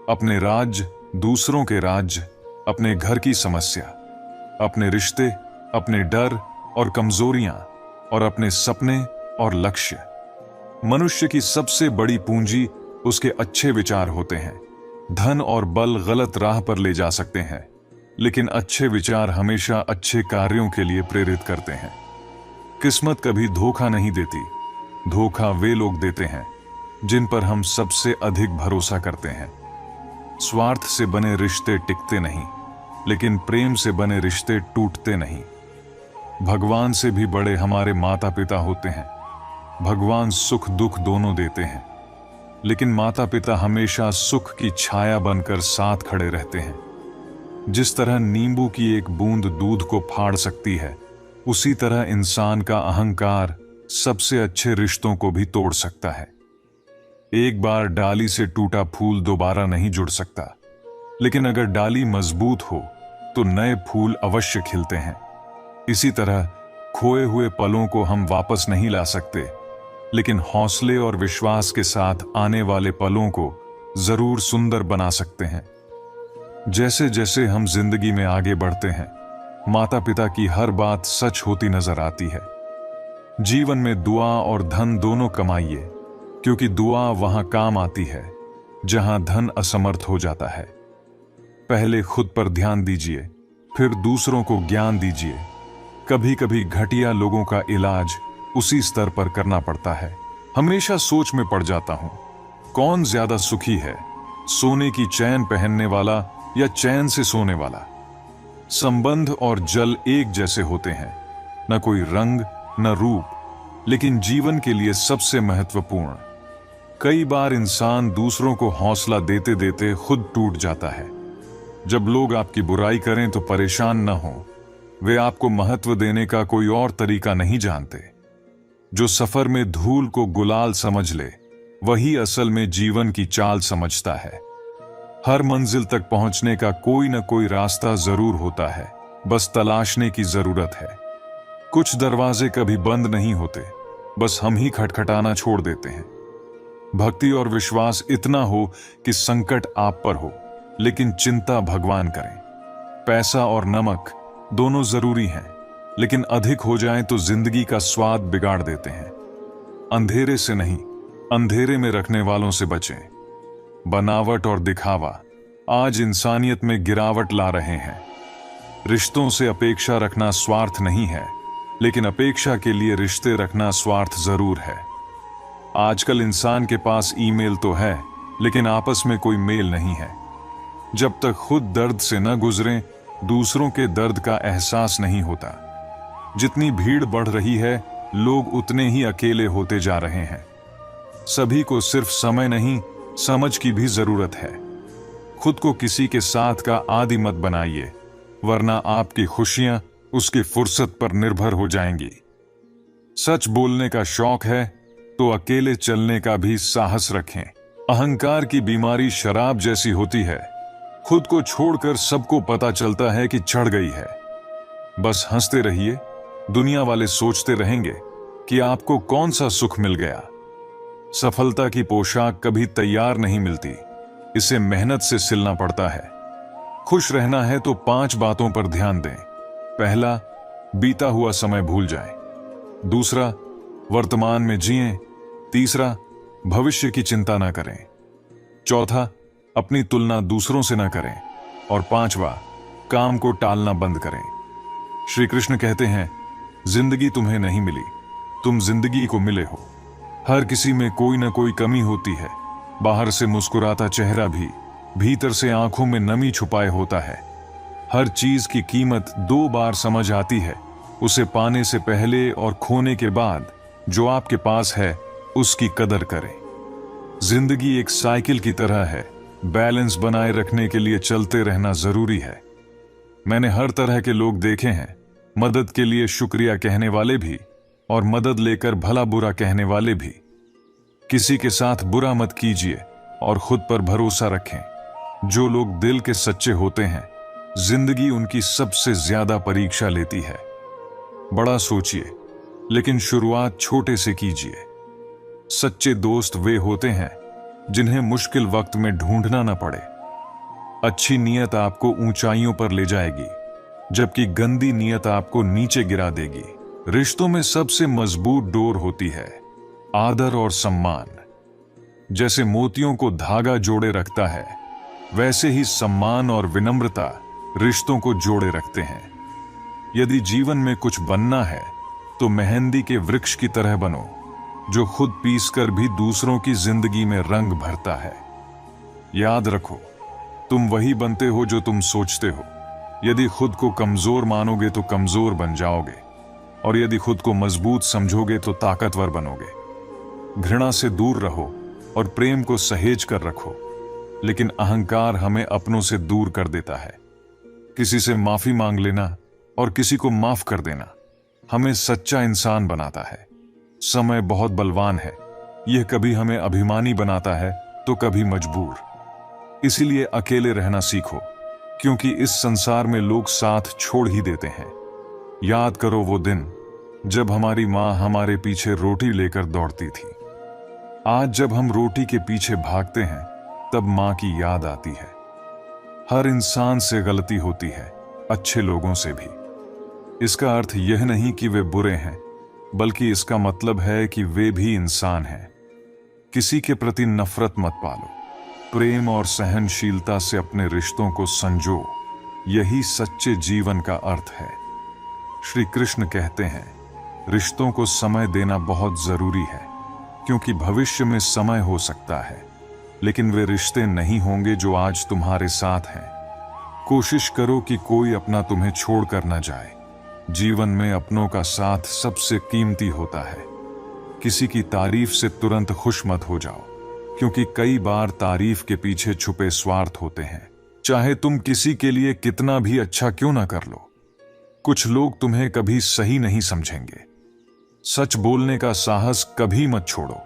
अपने राज्य, दूसरों के राज्य, अपने घर की समस्या, अपने रिश्ते, अपने डर और कमजोरियां, और अपने सपने और लक्ष्य। मनुष्य की सबसे बड़ी पूंजी उसके अच्छे विचार होते हैं। धन और बल गलत राह पर ले जा सकते हैं, लेकिन अच्छे विचार हमेशा अच्छे कार्यों के लिए प्रेरित करते हैं। किस्मत कभी धोखा नहीं देती। धोखा वे लोग देते हैं जिन पर हम सबसे अधिक भरोसा करते हैं। स्वार्थ से बने रिश्ते टिकते नहीं, लेकिन प्रेम से बने रिश्ते टूटते नहीं। भगवान से भी बड़े हमारे माता पिता होते हैं। भगवान सुख दुख दोनों देते हैं, लेकिन माता पिता हमेशा सुख की छाया बनकर साथ खड़े रहते हैं। जिस तरह नींबू की एक बूंद दूध को फाड़ सकती है, उसी तरह इंसान का अहंकार सबसे अच्छे रिश्तों को भी तोड़ सकता है। एक बार डाली से टूटा फूल दोबारा नहीं जुड़ सकता, लेकिन अगर डाली मजबूत हो तो नए फूल अवश्य खिलते हैं। इसी तरह खोए हुए पलों को हम वापस नहीं ला सकते, लेकिन हौसले और विश्वास के साथ आने वाले पलों को जरूर सुंदर बना सकते हैं। जैसे जैसे हम जिंदगी में आगे बढ़ते हैं, माता पिता की हर बात सच होती नजर आती है। जीवन में दुआ और धन दोनों कमाइए, क्योंकि दुआ वहां काम आती है जहां धन असमर्थ हो जाता है। पहले खुद पर ध्यान दीजिए, फिर दूसरों को ज्ञान दीजिए। कभी कभी घटिया लोगों का इलाज उसी स्तर पर करना पड़ता है। हमेशा सोच में पड़ जाता हूं, कौन ज्यादा सुखी है, सोने की चैन पहनने वाला या चैन से सोने वाला? संबंध और जल एक जैसे होते हैं, न कोई रंग न रूप, लेकिन जीवन के लिए सबसे महत्वपूर्ण। कई बार इंसान दूसरों को हौसला देते देते खुद टूट जाता है। जब लोग आपकी बुराई करें तो परेशान न हो, वे आपको महत्व देने का कोई और तरीका नहीं जानते। जो सफर में धूल को गुलाल समझ ले, वही असल में जीवन की चाल समझता है। हर मंजिल तक पहुंचने का कोई न कोई रास्ता जरूर होता है, बस तलाशने की जरूरत है। कुछ दरवाजे कभी बंद नहीं होते, बस हम ही खटखटाना छोड़ देते हैं। भक्ति और विश्वास इतना हो कि संकट आप पर हो, लेकिन चिंता भगवान करें। पैसा और नमक दोनों जरूरी हैं, लेकिन अधिक हो जाएं तो जिंदगी का स्वाद बिगाड़ देते हैं। अंधेरे से नहीं, अंधेरे में रखने वालों से बचें। बनावट और दिखावा आज इंसानियत में गिरावट ला रहे हैं। रिश्तों से अपेक्षा रखना स्वार्थ नहीं है, लेकिन अपेक्षा के लिए रिश्ते रखना स्वार्थ जरूर है। आजकल इंसान के पास ईमेल तो है, लेकिन आपस में कोई मेल नहीं है। जब तक खुद दर्द से न गुजरें, दूसरों के दर्द का एहसास नहीं होता। जितनी भीड़ बढ़ रही है, लोग उतने ही अकेले होते जा रहे हैं। सभी को सिर्फ समय नहीं, समझ की भी जरूरत है। खुद को किसी के साथ का आदी मत बनाइए, वरना आपकी खुशियां उसकी फुर्सत पर निर्भर हो जाएंगी। सच बोलने का शौक है तो अकेले चलने का भी साहस रखें। अहंकार की बीमारी शराब जैसी होती है, खुद को छोड़कर सबको पता चलता है कि चढ़ गई है। बस हंसते रहिए, दुनिया वाले सोचते रहेंगे कि आपको कौन सा सुख मिल गया। सफलता की पोशाक कभी तैयार नहीं मिलती, इसे मेहनत से सिलना पड़ता है। खुश रहना है तो 5 बातों पर ध्यान दें। पहला, बीता हुआ समय भूल जाएं। दूसरा, वर्तमान में जिएं। तीसरा, भविष्य की चिंता ना करें। चौथा, अपनी तुलना दूसरों से ना करें। और 5वां, काम को टालना बंद करें। श्री कृष्ण कहते हैं, जिंदगी तुम्हें नहीं मिली, तुम जिंदगी को मिले हो। हर किसी में कोई ना कोई कमी होती है। बाहर से मुस्कुराता चेहरा भी भीतर से आंखों में नमी छुपाए होता है। हर चीज की कीमत 2 बार समझ आती है, उसे पाने से पहले और खोने के बाद। जो आपके पास है उसकी कदर करें। जिंदगी एक साइकिल की तरह है, बैलेंस बनाए रखने के लिए चलते रहना जरूरी है। मैंने हर तरह के लोग देखे हैं, मदद के लिए शुक्रिया कहने वाले भी और मदद लेकर भला बुरा कहने वाले भी। किसी के साथ बुरा मत कीजिए और खुद पर भरोसा रखें। जो लोग दिल के सच्चे होते हैं, जिंदगी उनकी सबसे ज्यादा परीक्षा लेती है। बड़ा सोचिए, लेकिन शुरुआत छोटे से कीजिए। सच्चे दोस्त वे होते हैं जिन्हें मुश्किल वक्त में ढूंढना न पड़े। अच्छी नीयत आपको ऊंचाइयों पर ले जाएगी, जबकि गंदी नीयत आपको नीचे गिरा देगी। रिश्तों में सबसे मजबूत डोर होती है आदर और सम्मान। जैसे मोतियों को धागा जोड़े रखता है, वैसे ही सम्मान और विनम्रता रिश्तों को जोड़े रखते हैं। यदि जीवन में कुछ बनना है तो मेहंदी के वृक्ष की तरह बनो, जो खुद पीसकर भी दूसरों की जिंदगी में रंग भरता है। याद रखो, तुम वही बनते हो जो तुम सोचते हो। यदि खुद को कमजोर मानोगे तो कमजोर बन जाओगे, और यदि खुद को मजबूत समझोगे तो ताकतवर बनोगे। घृणा से दूर रहो और प्रेम को सहेज कर रखो, लेकिन अहंकार हमें अपनों से दूर कर देता है। किसी से माफी मांग लेना और किसी को माफ कर देना हमें सच्चा इंसान बनाता है। समय बहुत बलवान है, यह कभी हमें अभिमानी बनाता है तो कभी मजबूर। इसीलिए अकेले रहना सीखो, क्योंकि इस संसार में लोग साथ छोड़ ही देते हैं। याद करो वो दिन जब हमारी माँ हमारे पीछे रोटी लेकर दौड़ती थी। आज जब हम रोटी के पीछे भागते हैं, तब माँ की याद आती है। हर इंसान से गलती होती है, अच्छे लोगों से भी। इसका अर्थ यह नहीं कि वे बुरे हैं, बल्कि इसका मतलब है कि वे भी इंसान हैं। किसी के प्रति नफरत मत पालो, प्रेम और सहनशीलता से अपने रिश्तों को संजो। यही सच्चे जीवन का अर्थ है। श्री कृष्ण कहते हैं, रिश्तों को समय देना बहुत जरूरी है, क्योंकि भविष्य में समय हो सकता है, लेकिन वे रिश्ते नहीं होंगे जो आज तुम्हारे साथ हैं। कोशिश करो कि कोई अपना तुम्हें छोड़कर न जाए। जीवन में अपनों का साथ सबसे कीमती होता है। किसी की तारीफ से तुरंत खुश मत हो जाओ, क्योंकि कई बार तारीफ के पीछे छुपे स्वार्थ होते हैं। चाहे तुम किसी के लिए कितना भी अच्छा क्यों ना कर लो, कुछ लोग तुम्हें कभी सही नहीं समझेंगे। सच बोलने का साहस कभी मत छोड़ो।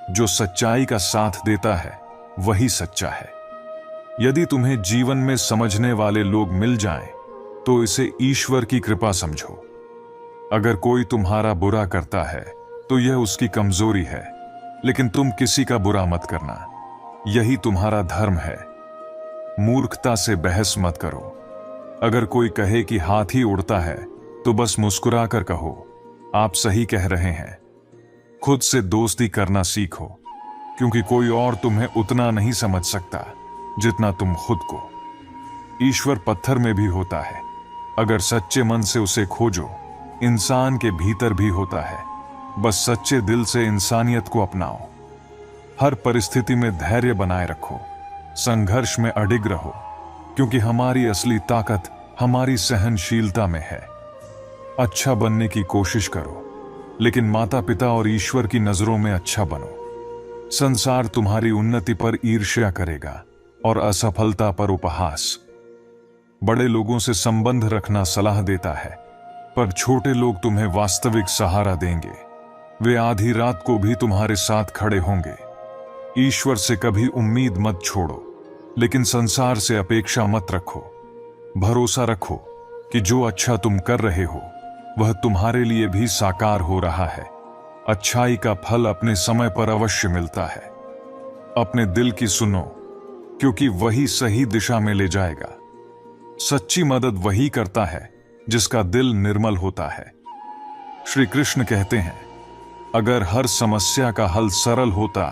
जो सच्चाई का साथ देता है वही सच्चा है। यदि तुम्हें जीवन में समझने वाले लोग मिल जाएं, तो इसे ईश्वर की कृपा समझो। अगर कोई तुम्हारा बुरा करता है तो यह उसकी कमजोरी है, लेकिन तुम किसी का बुरा मत करना, यही तुम्हारा धर्म है। मूर्खता से बहस मत करो। अगर कोई कहे कि हाथी उड़ता है, तो बस मुस्कुरा कर कहो, आप सही कह रहे हैं। खुद से दोस्ती करना सीखो, क्योंकि कोई और तुम्हें उतना नहीं समझ सकता जितना तुम खुद को। ईश्वर पत्थर में भी होता है, अगर सच्चे मन से उसे खोजो। इंसान के भीतर भी होता है, बस सच्चे दिल से इंसानियत को अपनाओ। हर परिस्थिति में धैर्य बनाए रखो, संघर्ष में अडिग रहो, क्योंकि हमारी असली ताकत हमारी सहनशीलता में है। अच्छा बनने की कोशिश करो, लेकिन माता पिता और ईश्वर की नजरों में अच्छा बनो। संसार तुम्हारी उन्नति पर ईर्ष्या करेगा और असफलता पर उपहास। बड़े लोगों से संबंध रखना सलाह देता है, पर छोटे लोग तुम्हें वास्तविक सहारा देंगे। वे आधी रात को भी तुम्हारे साथ खड़े होंगे। ईश्वर से कभी उम्मीद मत छोड़ो, लेकिन संसार से अपेक्षा मत रखो। भरोसा रखो कि जो अच्छा तुम कर रहे हो वह तुम्हारे लिए भी साकार हो रहा है। अच्छाई का फल अपने समय पर अवश्य मिलता है। अपने दिल की सुनो, क्योंकि वही सही दिशा में ले जाएगा। सच्ची मदद वही करता है जिसका दिल निर्मल होता है। श्री कृष्ण कहते हैं, अगर हर समस्या का हल सरल होता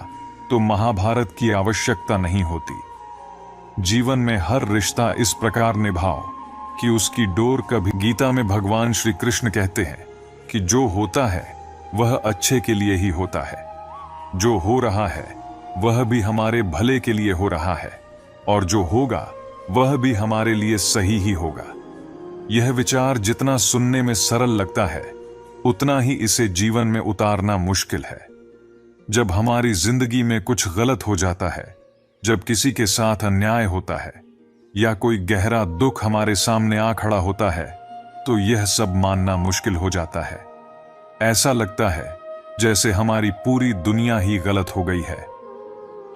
तो महाभारत की आवश्यकता नहीं होती। जीवन में हर रिश्ता इस प्रकार निभाओ कि उसकी डोर कभी। गीता में भगवान श्री कृष्ण कहते हैं कि जो होता है वह अच्छे के लिए ही होता है, जो हो रहा है वह भी हमारे भले के लिए हो रहा है, और जो होगा वह भी हमारे लिए सही ही होगा। यह विचार जितना सुनने में सरल लगता है, उतना ही इसे जीवन में उतारना मुश्किल है। जब हमारी जिंदगी में कुछ गलत हो जाता है, जब किसी के साथ अन्याय होता है या कोई गहरा दुख हमारे सामने आ खड़ा होता है, तो यह सब मानना मुश्किल हो जाता है। ऐसा लगता है जैसे हमारी पूरी दुनिया ही गलत हो गई है।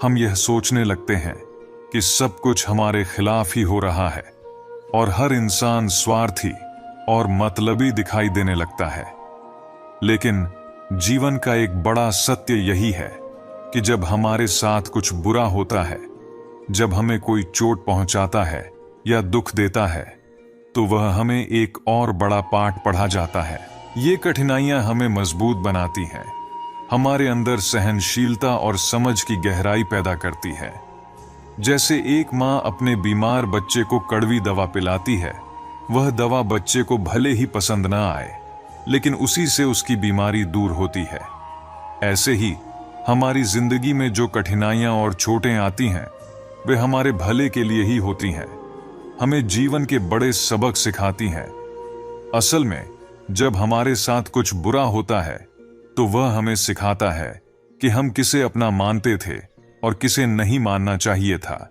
हम यह सोचने लगते हैं कि सब कुछ हमारे खिलाफ ही हो रहा है और हर इंसान स्वार्थी और मतलबी दिखाई देने लगता है। लेकिन जीवन का एक बड़ा सत्य यही है कि जब हमारे साथ कुछ बुरा होता है, जब हमें कोई चोट पहुंचाता है या दुख देता है, तो वह हमें एक और बड़ा पाठ पढ़ा जाता है। ये कठिनाइयां हमें मजबूत बनाती हैं, हमारे अंदर सहनशीलता और समझ की गहराई पैदा करती है। जैसे एक माँ अपने बीमार बच्चे को कड़वी दवा पिलाती है, वह दवा बच्चे को भले ही पसंद न आए, लेकिन उसी से उसकी बीमारी दूर होती है। ऐसे ही हमारी जिंदगी में जो कठिनाइयां और चोटें आती हैं, वे हमारे भले के लिए ही होती हैं, हमें जीवन के बड़े सबक सिखाती हैं। असल में जब हमारे साथ कुछ बुरा होता है, तो वह हमें सिखाता है कि हम किसे अपना मानते थे और किसे नहीं मानना चाहिए था।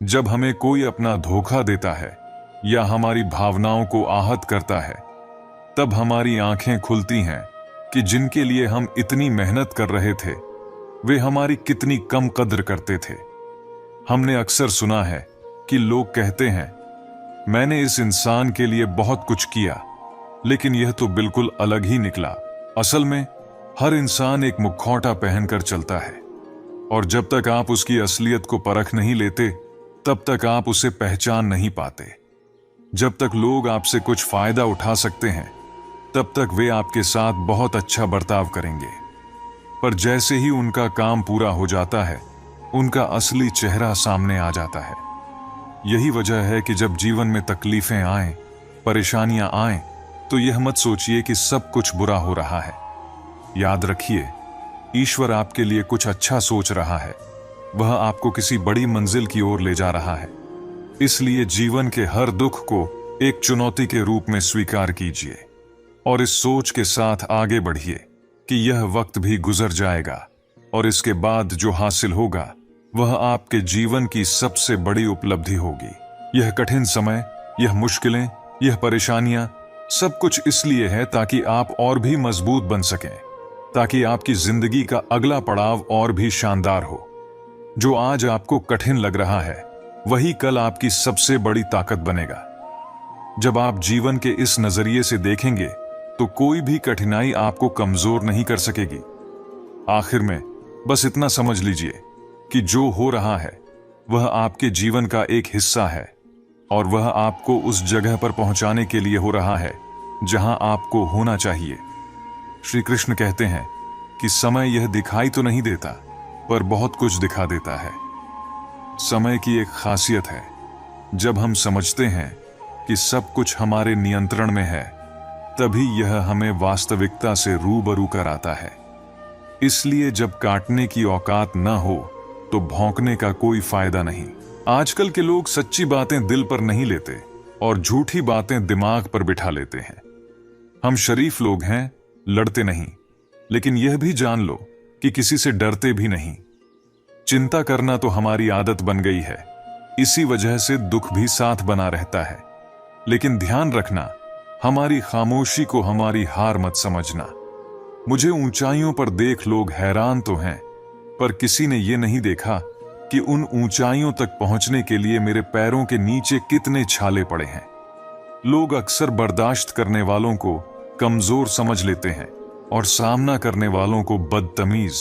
जब हमें कोई अपना धोखा देता है या हमारी भावनाओं को आहत करता है, तब हमारी आंखें खुलती हैं कि जिनके लिए हम इतनी मेहनत कर रहे थे, वे हमारी कितनी कम कद्र करते थे। हमने अक्सर सुना है कि लोग कहते हैं, मैंने इस इंसान के लिए बहुत कुछ किया, लेकिन यह तो बिल्कुल अलग ही निकला। असल में हर इंसान एक मुखौटा पहनकर चलता है, और जब तक आप उसकी असलियत को परख नहीं लेते, तब तक आप उसे पहचान नहीं पाते। जब तक लोग आपसे कुछ फायदा उठा सकते हैं, तब तक वे आपके साथ बहुत अच्छा बर्ताव करेंगे, पर जैसे ही उनका काम पूरा हो जाता है, उनका असली चेहरा सामने आ जाता है। यही वजह है कि जब जीवन में तकलीफें आएं, परेशानियां आएं, तो यह मत सोचिए कि सब कुछ बुरा हो रहा है। याद रखिए, ईश्वर आपके लिए कुछ अच्छा सोच रहा है, वह आपको किसी बड़ी मंजिल की ओर ले जा रहा है। इसलिए जीवन के हर दुख को एक चुनौती के रूप में स्वीकार कीजिए और इस सोच के साथ आगे बढ़िए कि यह वक्त भी गुजर जाएगा और इसके बाद जो हासिल होगा वह आपके जीवन की सबसे बड़ी उपलब्धि होगी। यह कठिन समय, यह मुश्किलें, यह परेशानियां, सब कुछ इसलिए है ताकि आप और भी मजबूत बन सकें, ताकि आपकी जिंदगी का अगला पड़ाव और भी शानदार हो। जो आज आपको कठिन लग रहा है, वही कल आपकी सबसे बड़ी ताकत बनेगा। जब आप जीवन के इस नजरिए से देखेंगे, तो कोई भी कठिनाई आपको कमजोर नहीं कर सकेगी। आखिर में बस इतना समझ लीजिए कि जो हो रहा है वह आपके जीवन का एक हिस्सा है, और वह आपको उस जगह पर पहुंचाने के लिए हो रहा है जहां आपको होना चाहिए। श्री कृष्ण कहते हैं कि समय यह दिखाई तो नहीं देता, पर बहुत कुछ दिखा देता है। समय की एक खासियत है, जब हम समझते हैं कि सब कुछ हमारे नियंत्रण में है, तभी यह हमें वास्तविकता से रूबरू कराता है। इसलिए जब काटने की औकात न हो, तो भौंकने का कोई फायदा नहीं। आजकल के लोग सच्ची बातें दिल पर नहीं लेते और झूठी बातें दिमाग पर बिठा लेते हैं। हम शरीफ लोग हैं, लड़ते नहीं, लेकिन यह भी जान लो कि किसी से डरते भी नहीं। चिंता करना तो हमारी आदत बन गई है, इसी वजह से दुख भी साथ बना रहता है। लेकिन ध्यान रखना, हमारी खामोशी को हमारी हार मत समझना। मुझे ऊंचाइयों पर देख लोग हैरान तो हैं, पर किसी ने यह नहीं देखा कि उन ऊंचाइयों तक पहुंचने के लिए मेरे पैरों के नीचे कितने छाले पड़े हैं। लोग अक्सर बर्दाश्त करने वालों को कमजोर समझ लेते हैं और सामना करने वालों को बदतमीज।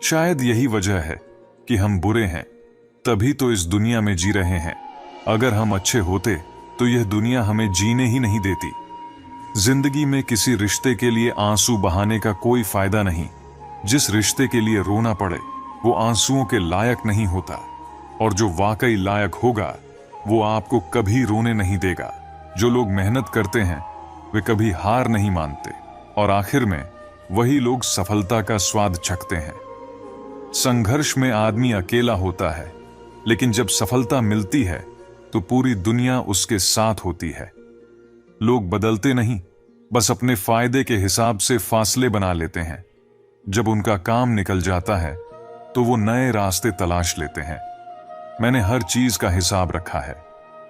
शायद यही वजह है कि हम बुरे हैं, तभी तो इस दुनिया में जी रहे हैं। अगर हम अच्छे होते तो यह दुनिया हमें जीने ही नहीं देती। जिंदगी में किसी रिश्ते के लिए आंसू बहाने का कोई फायदा नहीं। जिस रिश्ते के लिए रोना पड़े, वो आंसुओं के लायक नहीं होता, और जो वाकई लायक होगा, वो आपको कभी रोने नहीं देगा। जो लोग मेहनत करते हैं वे कभी हार नहीं मानते, और आखिर में वही लोग सफलता का स्वाद चखते हैं। संघर्ष में आदमी अकेला होता है, लेकिन जब सफलता मिलती है तो पूरी दुनिया उसके साथ होती है। लोग बदलते नहीं, बस अपने फायदे के हिसाब से फासले बना लेते हैं। जब उनका काम निकल जाता है तो वो नए रास्ते तलाश लेते हैं। मैंने हर चीज का हिसाब रखा है,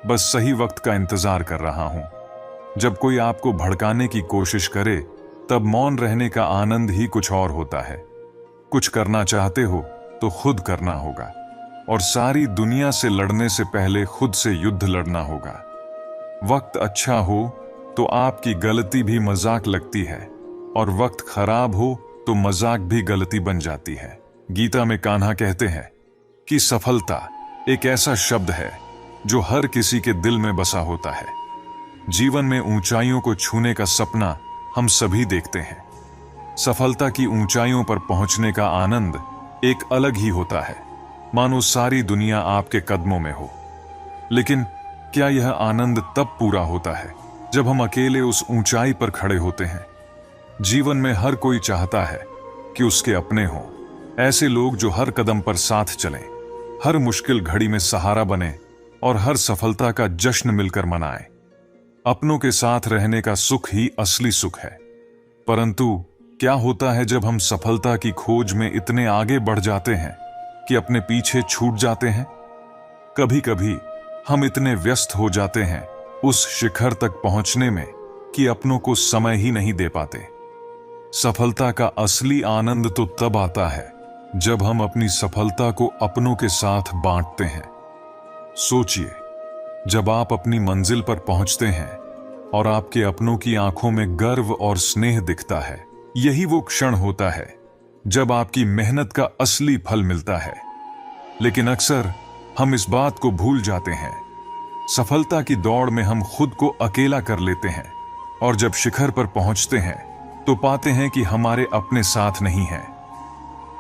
बस सही वक्त का इंतजार कर रहा हूं। जब कोई आपको भड़काने की कोशिश करे तब मौन रहने का आनंद ही कुछ और होता है। कुछ करना चाहते हो तो खुद करना होगा, और सारी दुनिया से लड़ने से पहले खुद से युद्ध लड़ना होगा। वक्त अच्छा हो तो आपकी गलती भी मजाक लगती है, और वक्त खराब हो तो मजाक भी गलती बन जाती है। गीता में कान्हा कहते हैं कि सफलता एक ऐसा शब्द है जो हर किसी के दिल में बसा होता है। जीवन में ऊंचाइयों को छूने का सपना हम सभी देखते हैं। सफलता की ऊंचाइयों पर पहुंचने का आनंद एक अलग ही होता है, मानो सारी दुनिया आपके कदमों में हो। लेकिन क्या यह आनंद तब पूरा होता है जब हम अकेले उस ऊंचाई पर खड़े होते हैं? जीवन में हर कोई चाहता है कि उसके अपने हों, ऐसे लोग जो हर कदम पर साथ चलें, हर मुश्किल घड़ी में सहारा बने और हर सफलता का जश्न मिलकर मनाएं। अपनों के साथ रहने का सुख ही असली सुख है। परंतु क्या होता है जब हम सफलता की खोज में इतने आगे बढ़ जाते हैं कि अपने पीछे छूट जाते हैं? कभी कभी हम इतने व्यस्त हो जाते हैं उस शिखर तक पहुंचने में कि अपनों को समय ही नहीं दे पाते। सफलता का असली आनंद तो तब आता है जब हम अपनी सफलता को अपनों के साथ बांटते हैं। सोचिए, जब आप अपनी मंजिल पर पहुंचते हैं और आपके अपनों की आंखों में गर्व और स्नेह दिखता है, यही वो क्षण होता है जब आपकी मेहनत का असली फल मिलता है। लेकिन अक्सर हम इस बात को भूल जाते हैं। सफलता की दौड़ में हम खुद को अकेला कर लेते हैं, और जब शिखर पर पहुंचते हैं तो पाते हैं कि हमारे अपने साथ नहीं हैं।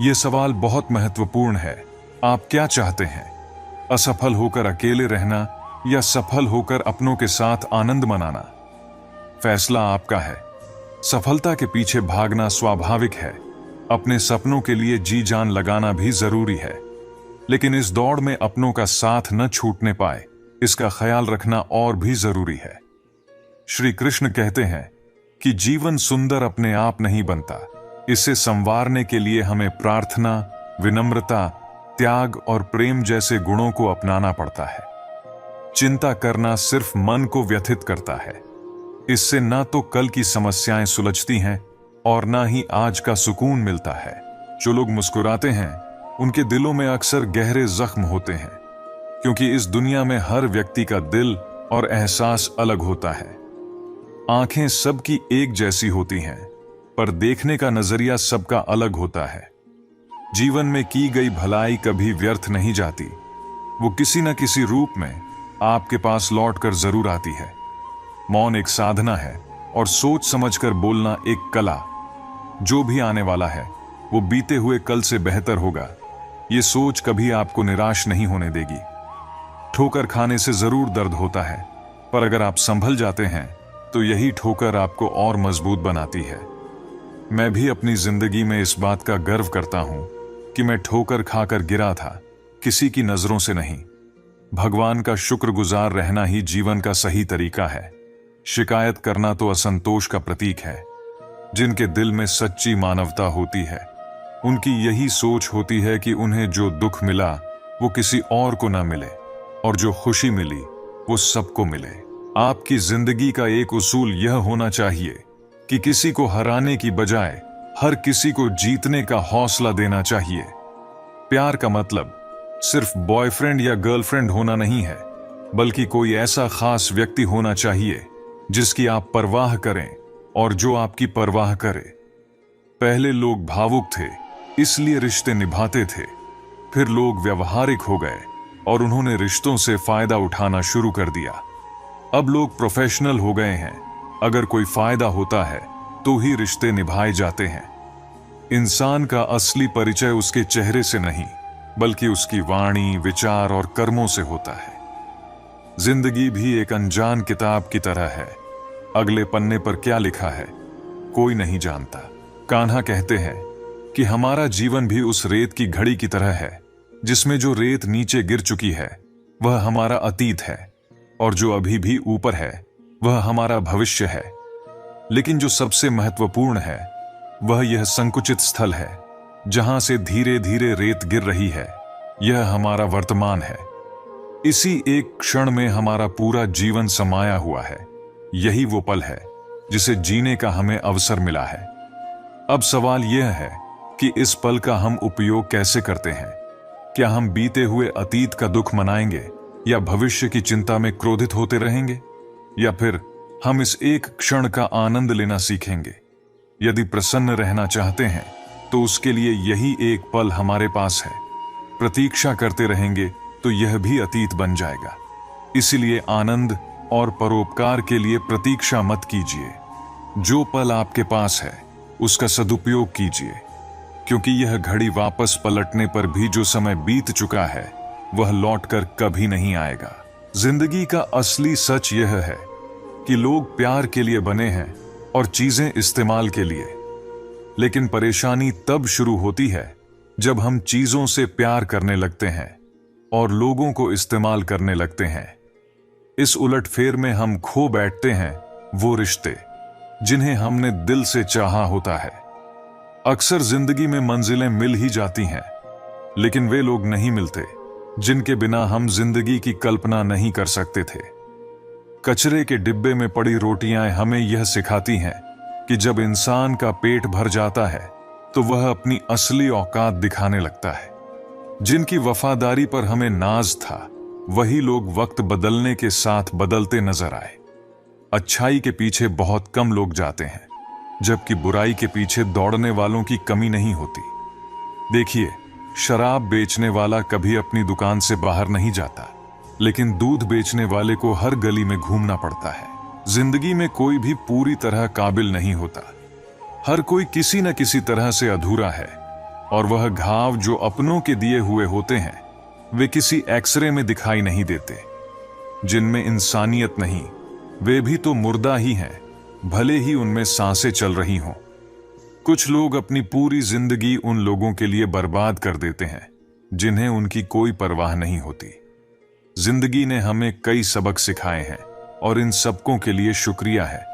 यह सवाल बहुत महत्वपूर्ण है। आप क्या चाहते हैं? असफल होकर अकेले रहना या सफल होकर अपनों के साथ आनंद मनाना? फैसला आपका है। सफलता के पीछे भागना स्वाभाविक है, अपने सपनों के लिए जी जान लगाना भी जरूरी है, लेकिन इस दौड़ में अपनों का साथ न छूटने पाए, इसका ख्याल रखना और भी जरूरी है। श्री कृष्ण कहते हैं कि जीवन सुंदर अपने आप नहीं बनता, इसे संवारने के लिए हमें प्रार्थना, विनम्रता, त्याग और प्रेम जैसे गुणों को अपनाना पड़ता है। चिंता करना सिर्फ मन को व्यथित करता है। इससे ना तो कल की समस्याएं सुलझती हैं और ना ही आज का सुकून मिलता है। जो लोग मुस्कुराते हैं उनके दिलों में अक्सर गहरे जख्म होते हैं, क्योंकि इस दुनिया में हर व्यक्ति का दिल और एहसास अलग होता है। आंखें सबकी एक जैसी होती हैं, पर देखने का नजरिया सबका अलग होता है। जीवन में की गई भलाई कभी व्यर्थ नहीं जाती, वो किसी न किसी रूप में आपके पास लौटकर जरूर आती है। मौन एक साधना है और सोच समझकर बोलना एक कला। जो भी आने वाला है वो बीते हुए कल से बेहतर होगा, ये सोच कभी आपको निराश नहीं होने देगी। ठोकर खाने से जरूर दर्द होता है, पर अगर आप संभल जाते हैं तो यही ठोकर आपको और मजबूत बनाती है। मैं भी अपनी जिंदगी में इस बात का गर्व करता हूं कि मैं ठोकर खाकर गिरा था, किसी की नजरों से नहीं। भगवान का शुक्रगुजार रहना ही जीवन का सही तरीका है। शिकायत करना तो असंतोष का प्रतीक है। जिनके दिल में सच्ची मानवता होती है, उनकी यही सोच होती है कि उन्हें जो दुख मिला वो किसी और को ना मिले, और जो खुशी मिली वो सबको मिले। आपकी जिंदगी का एक उसूल यह होना चाहिए कि किसी को हराने की बजाय हर किसी को जीतने का हौसला देना चाहिए। प्यार का मतलब सिर्फ बॉयफ्रेंड या गर्लफ्रेंड होना नहीं है, बल्कि कोई ऐसा खास व्यक्ति होना चाहिए जिसकी आप परवाह करें और जो आपकी परवाह करे। पहले लोग भावुक थे, इसलिए रिश्ते निभाते थे। फिर लोग व्यवहारिक हो गए और उन्होंने रिश्तों से फायदा उठाना शुरू कर दिया। अब लोग प्रोफेशनल हो गए हैं, अगर कोई फायदा होता है तो ही रिश्ते निभाए जाते हैं। इंसान का असली परिचय उसके चेहरे से नहीं, बल्कि उसकी वाणी, विचार और कर्मों से होता है। जिंदगी भी एक अनजान किताब की तरह है। अगले पन्ने पर क्या लिखा है कोई नहीं जानता। कान्हा कहते हैं कि हमारा जीवन भी उस रेत की घड़ी की तरह है, जिसमें जो रेत नीचे गिर चुकी है वह हमारा अतीत है, और जो अभी भी ऊपर है वह हमारा भविष्य है। लेकिन जो सबसे महत्वपूर्ण है वह यह संकुचित स्थल है जहां से धीरे धीरे रेत गिर रही है। यह हमारा वर्तमान है। इसी एक क्षण में हमारा पूरा जीवन समाया हुआ है। यही वो पल है जिसे जीने का हमें अवसर मिला है। अब सवाल यह है कि इस पल का हम उपयोग कैसे करते हैं। क्या हम बीते हुए अतीत का दुख मनाएंगे, या भविष्य की चिंता में क्रोधित होते रहेंगे, या फिर हम इस एक क्षण का आनंद लेना सीखेंगे। यदि प्रसन्न रहना चाहते हैं तो उसके लिए यही एक पल हमारे पास है। प्रतीक्षा करते रहेंगे तो यह भी अतीत बन जाएगा। इसलिए आनंद और परोपकार के लिए प्रतीक्षा मत कीजिए। जो पल आपके पास है उसका सदुपयोग कीजिए, क्योंकि यह घड़ी वापस पलटने पर भी जो समय बीत चुका है वह लौटकर कभी नहीं आएगा। जिंदगी का असली सच यह है कि लोग प्यार के लिए बने हैं और चीजें इस्तेमाल के लिए। लेकिन परेशानी तब शुरू होती है जब हम चीजों से प्यार करने लगते हैं और लोगों को इस्तेमाल करने लगते हैं। इस उलटफेर में हम खो बैठते हैं वो रिश्ते जिन्हें हमने दिल से चाहा होता है। अक्सर जिंदगी में मंजिलें मिल ही जाती हैं, लेकिन वे लोग नहीं मिलते जिनके बिना हम जिंदगी की कल्पना नहीं कर सकते थे। कचरे के डिब्बे में पड़ी रोटियां हमें यह सिखाती हैं कि जब इंसान का पेट भर जाता है तो वह अपनी असली औकात दिखाने लगता है। जिनकी वफादारी पर हमें नाज था वही लोग वक्त बदलने के साथ बदलते नजर आए। अच्छाई के पीछे बहुत कम लोग जाते हैं, जबकि बुराई के पीछे दौड़ने वालों की कमी नहीं होती। देखिए, शराब बेचने वाला कभी अपनी दुकान से बाहर नहीं जाता, लेकिन दूध बेचने वाले को हर गली में घूमना पड़ता है। जिंदगी में कोई भी पूरी तरह काबिल नहीं होता। हर कोई किसी न किसी तरह से अधूरा है, और वह घाव जो अपनों के दिए हुए होते हैं वे किसी एक्सरे में दिखाई नहीं देते। जिनमें इंसानियत नहीं वे भी तो मुर्दा ही हैं, भले ही उनमें सांसें चल रही हों। कुछ लोग अपनी पूरी जिंदगी उन लोगों के लिए बर्बाद कर देते हैं जिन्हें उनकी कोई परवाह नहीं होती। जिंदगी ने हमें कई सबक सिखाए हैं, और इन सबकों के लिए शुक्रिया है,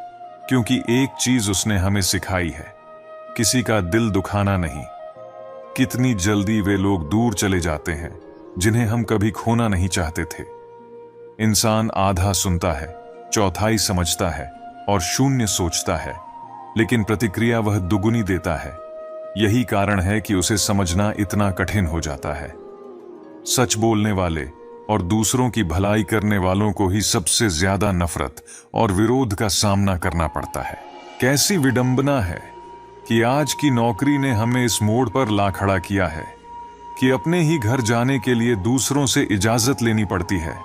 क्योंकि एक चीज उसने हमें सिखाई है, किसी का दिल दुखाना नहीं। कितनी जल्दी वे लोग दूर चले जाते हैं जिन्हें हम कभी खोना नहीं चाहते थे। इंसान आधा सुनता है, चौथाई समझता है और शून्य सोचता है, लेकिन प्रतिक्रिया वह दुगुनी देता है। यही कारण है कि उसे समझना इतना कठिन हो जाता है। सच बोलने वाले और दूसरों की भलाई करने वालों को ही सबसे ज्यादा नफरत और विरोध का सामना करना पड़ता है। कैसी विडंबना है कि आज की नौकरी ने हमें इस मोड़ पर ला खड़ा किया है कि अपने ही घर जाने के लिए दूसरों से इजाजत लेनी पड़ती है।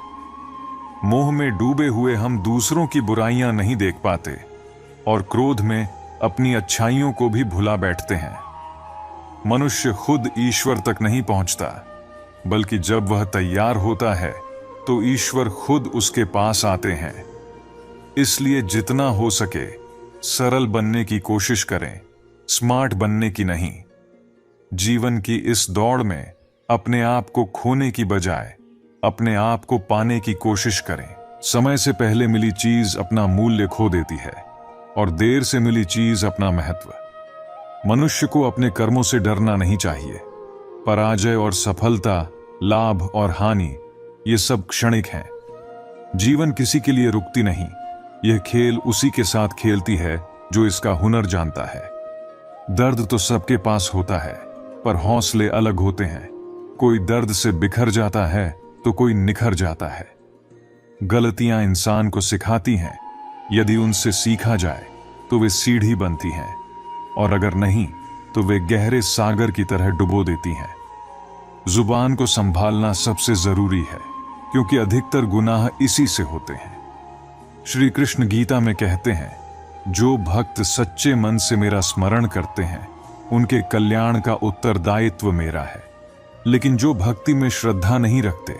मोह में डूबे हुए हम दूसरों की बुराइयां नहीं देख पाते, और क्रोध में अपनी अच्छाइयों को भी भुला बैठते हैं। मनुष्य खुद ईश्वर तक नहीं पहुंचता, बल्कि जब वह तैयार होता है तो ईश्वर खुद उसके पास आते हैं। इसलिए जितना हो सके सरल बनने की कोशिश करें, स्मार्ट बनने की नहीं। जीवन की इस दौड़ में अपने आप को खोने की बजाय अपने आप को पाने की कोशिश करें। समय से पहले मिली चीज अपना मूल्य खो देती है, और देर से मिली चीज अपना महत्व। मनुष्य को अपने कर्मों से डरना नहीं चाहिए। पराजय और सफलता, लाभ और हानि, ये सब क्षणिक हैं। जीवन किसी के लिए रुकती नहीं। यह खेल उसी के साथ खेलती है जो इसका हुनर जानता है। दर्द तो सबके पास होता है, पर हौसले अलग होते हैं। कोई दर्द से बिखर जाता है तो कोई निखर जाता है। गलतियां इंसान को सिखाती हैं। यदि उनसे सीखा जाए तो वे सीढ़ी बनती हैं, और अगर नहीं तो वे गहरे सागर की तरह डुबो देती हैं। जुबान को संभालना सबसे जरूरी है, क्योंकि अधिकतर गुनाह इसी से होते हैं। श्री कृष्ण गीता में कहते हैं, जो भक्त सच्चे मन से मेरा स्मरण करते हैं उनके कल्याण का उत्तरदायित्व मेरा है। लेकिन जो भक्ति में श्रद्धा नहीं रखते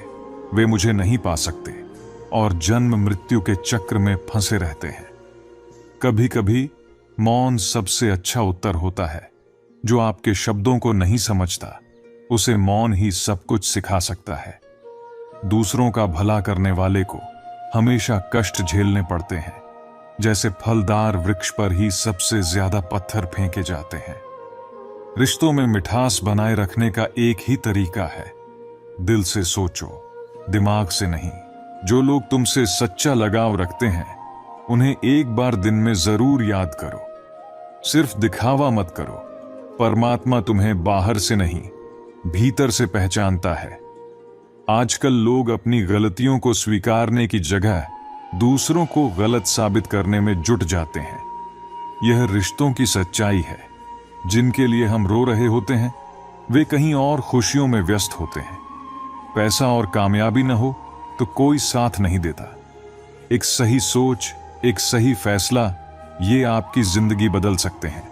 वे मुझे नहीं पा सकते, और जन्म मृत्यु के चक्र में फंसे रहते हैं। कभी कभी मौन सबसे अच्छा उत्तर होता है। जो आपके शब्दों को नहीं समझता, उसे मौन ही सब कुछ सिखा सकता है। दूसरों का भला करने वाले को हमेशा कष्ट झेलने पड़ते हैं। जैसे फलदार वृक्ष पर ही सबसे ज्यादा पत्थर फेंके जाते हैं। रिश्तों में मिठास बनाए रखने का एक ही तरीका है, दिल से सोचो, दिमाग से नहीं। जो लोग तुमसे सच्चा लगाव रखते हैं, उन्हें एक बार दिन में जरूर याद करो। सिर्फ दिखावा मत करो। परमात्मा तुम्हें बाहर से नहीं, भीतर से पहचानता है। आजकल लोग अपनी गलतियों को स्वीकारने की जगह दूसरों को गलत साबित करने में जुट जाते हैं। यह रिश्तों की सच्चाई है। जिनके लिए हम रो रहे होते हैं, वे कहीं और खुशियों में व्यस्त होते हैं। पैसा और कामयाबी न हो तो कोई साथ नहीं देता। एक सही सोच, एक सही फैसला, ये आपकी जिंदगी बदल सकते हैं।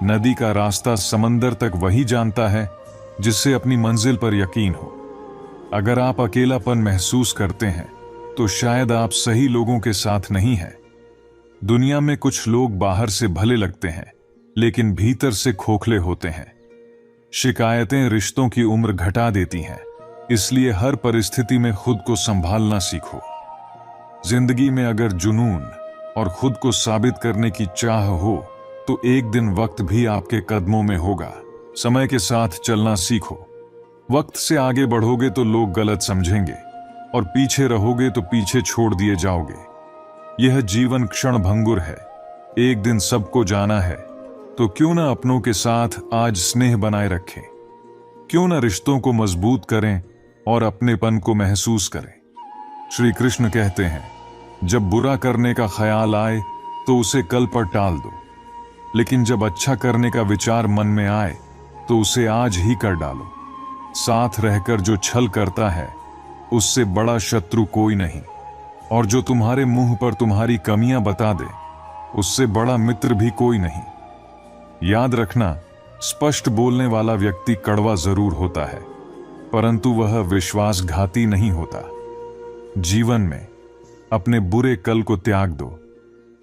नदी का रास्ता समंदर तक वही जानता है जिससे अपनी मंजिल पर यकीन हो। अगर आप अकेलापन महसूस करते हैं, तो शायद आप सही लोगों के साथ नहीं हैं। दुनिया में कुछ लोग बाहर से भले लगते हैं, लेकिन भीतर से खोखले होते हैं। शिकायतें रिश्तों की उम्र घटा देती हैं, इसलिए हर परिस्थिति में खुद को संभालना सीखो। जिंदगी में अगर जुनून और खुद को साबित करने की चाह हो, तो एक दिन वक्त भी आपके कदमों में होगा। समय के साथ चलना सीखो। वक्त से आगे बढ़ोगे तो लोग गलत समझेंगे, और पीछे रहोगे तो पीछे छोड़ दिए जाओगे। यह जीवन क्षण भंगुर है। एक दिन सबको जाना है, तो क्यों ना अपनों के साथ आज स्नेह बनाए रखें। क्यों ना रिश्तों को मजबूत करें और अपनेपन को महसूस करें। श्री कृष्ण कहते हैं, जब बुरा करने का ख्याल आए तो उसे कल पर टाल दो, लेकिन जब अच्छा करने का विचार मन में आए तो उसे आज ही कर डालो। साथ रहकर जो छल करता है, उससे बड़ा शत्रु कोई नहीं, और जो तुम्हारे मुंह पर तुम्हारी कमियां बता दे, उससे बड़ा मित्र भी कोई नहीं। याद रखना, स्पष्ट बोलने वाला व्यक्ति कड़वा जरूर होता है, परंतु वह विश्वासघाती नहीं होता। जीवन में अपने बुरे कल को त्याग दो,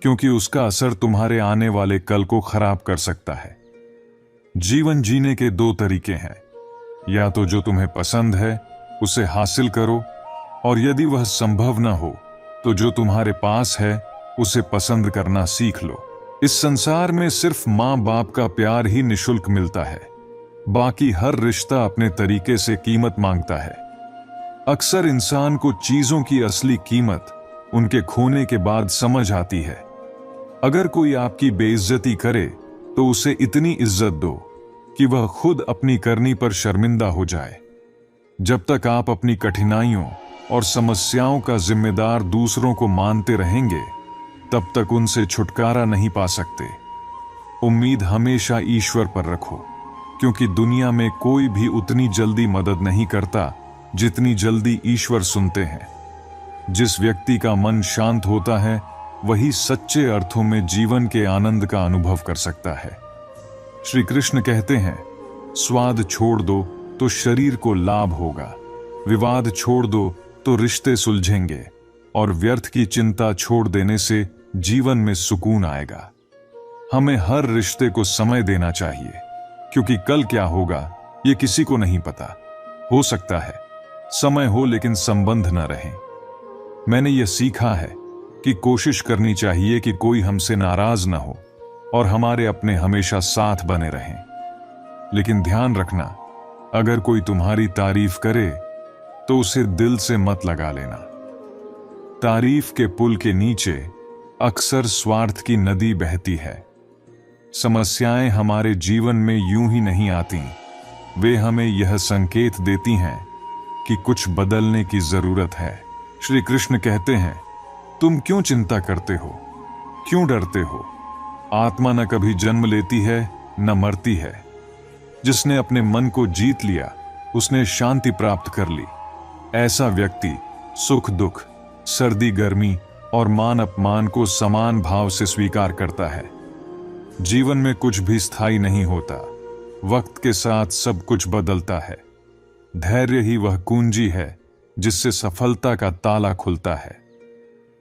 क्योंकि उसका असर तुम्हारे आने वाले कल को खराब कर सकता है। जीवन जीने के दो तरीके हैं, या तो जो तुम्हें पसंद है उसे हासिल करो, और यदि वह संभव न हो तो जो तुम्हारे पास है उसे पसंद करना सीख लो। इस संसार में सिर्फ माँ बाप का प्यार ही निशुल्क मिलता है। बाकी हर रिश्ता अपने तरीके से कीमत मांगता है। अक्सर इंसान को चीजों की असली कीमत उनके खोने के बाद समझ आती है। अगर कोई आपकी बेइज्जती करे तो उसे इतनी इज्जत दो कि वह खुद अपनी करनी पर शर्मिंदा हो जाए। जब तक आप अपनी कठिनाइयों और समस्याओं का जिम्मेदार दूसरों को मानते रहेंगे, तब तक उनसे छुटकारा नहीं पा सकते। उम्मीद हमेशा ईश्वर पर रखो, क्योंकि दुनिया में कोई भी उतनी जल्दी मदद नहीं करता जितनी जल्दी ईश्वर सुनते हैं। जिस व्यक्ति का मन शांत होता है, वही सच्चे अर्थों में जीवन के आनंद का अनुभव कर सकता है। श्री कृष्ण कहते हैं, स्वाद छोड़ दो तो शरीर को लाभ होगा, विवाद छोड़ दो तो रिश्ते सुलझेंगे, और व्यर्थ की चिंता छोड़ देने से जीवन में सुकून आएगा। हमें हर रिश्ते को समय देना चाहिए, क्योंकि कल क्या होगा ये किसी को नहीं पता। हो सकता है समय हो लेकिन संबंध न रहे। मैंने यह सीखा है कि कोशिश करनी चाहिए कि कोई हमसे नाराज न हो और हमारे अपने हमेशा साथ बने रहें। लेकिन ध्यान रखना, अगर कोई तुम्हारी तारीफ करे तो उसे दिल से मत लगा लेना। तारीफ के पुल के नीचे अक्सर स्वार्थ की नदी बहती है। समस्याएं हमारे जीवन में यूं ही नहीं आती, वे हमें यह संकेत देती हैं कि कुछ बदलने की जरूरत है। श्री कृष्ण कहते हैं, तुम क्यों चिंता करते हो, क्यों डरते हो? आत्मा न कभी जन्म लेती है न मरती है। जिसने अपने मन को जीत लिया, उसने शांति प्राप्त कर ली। ऐसा व्यक्ति सुख दुख, सर्दी गर्मी और मान अपमान को समान भाव से स्वीकार करता है। जीवन में कुछ भी स्थायी नहीं होता, वक्त के साथ सब कुछ बदलता है। धैर्य ही वह कुंजी है जिससे सफलता का ताला खुलता है।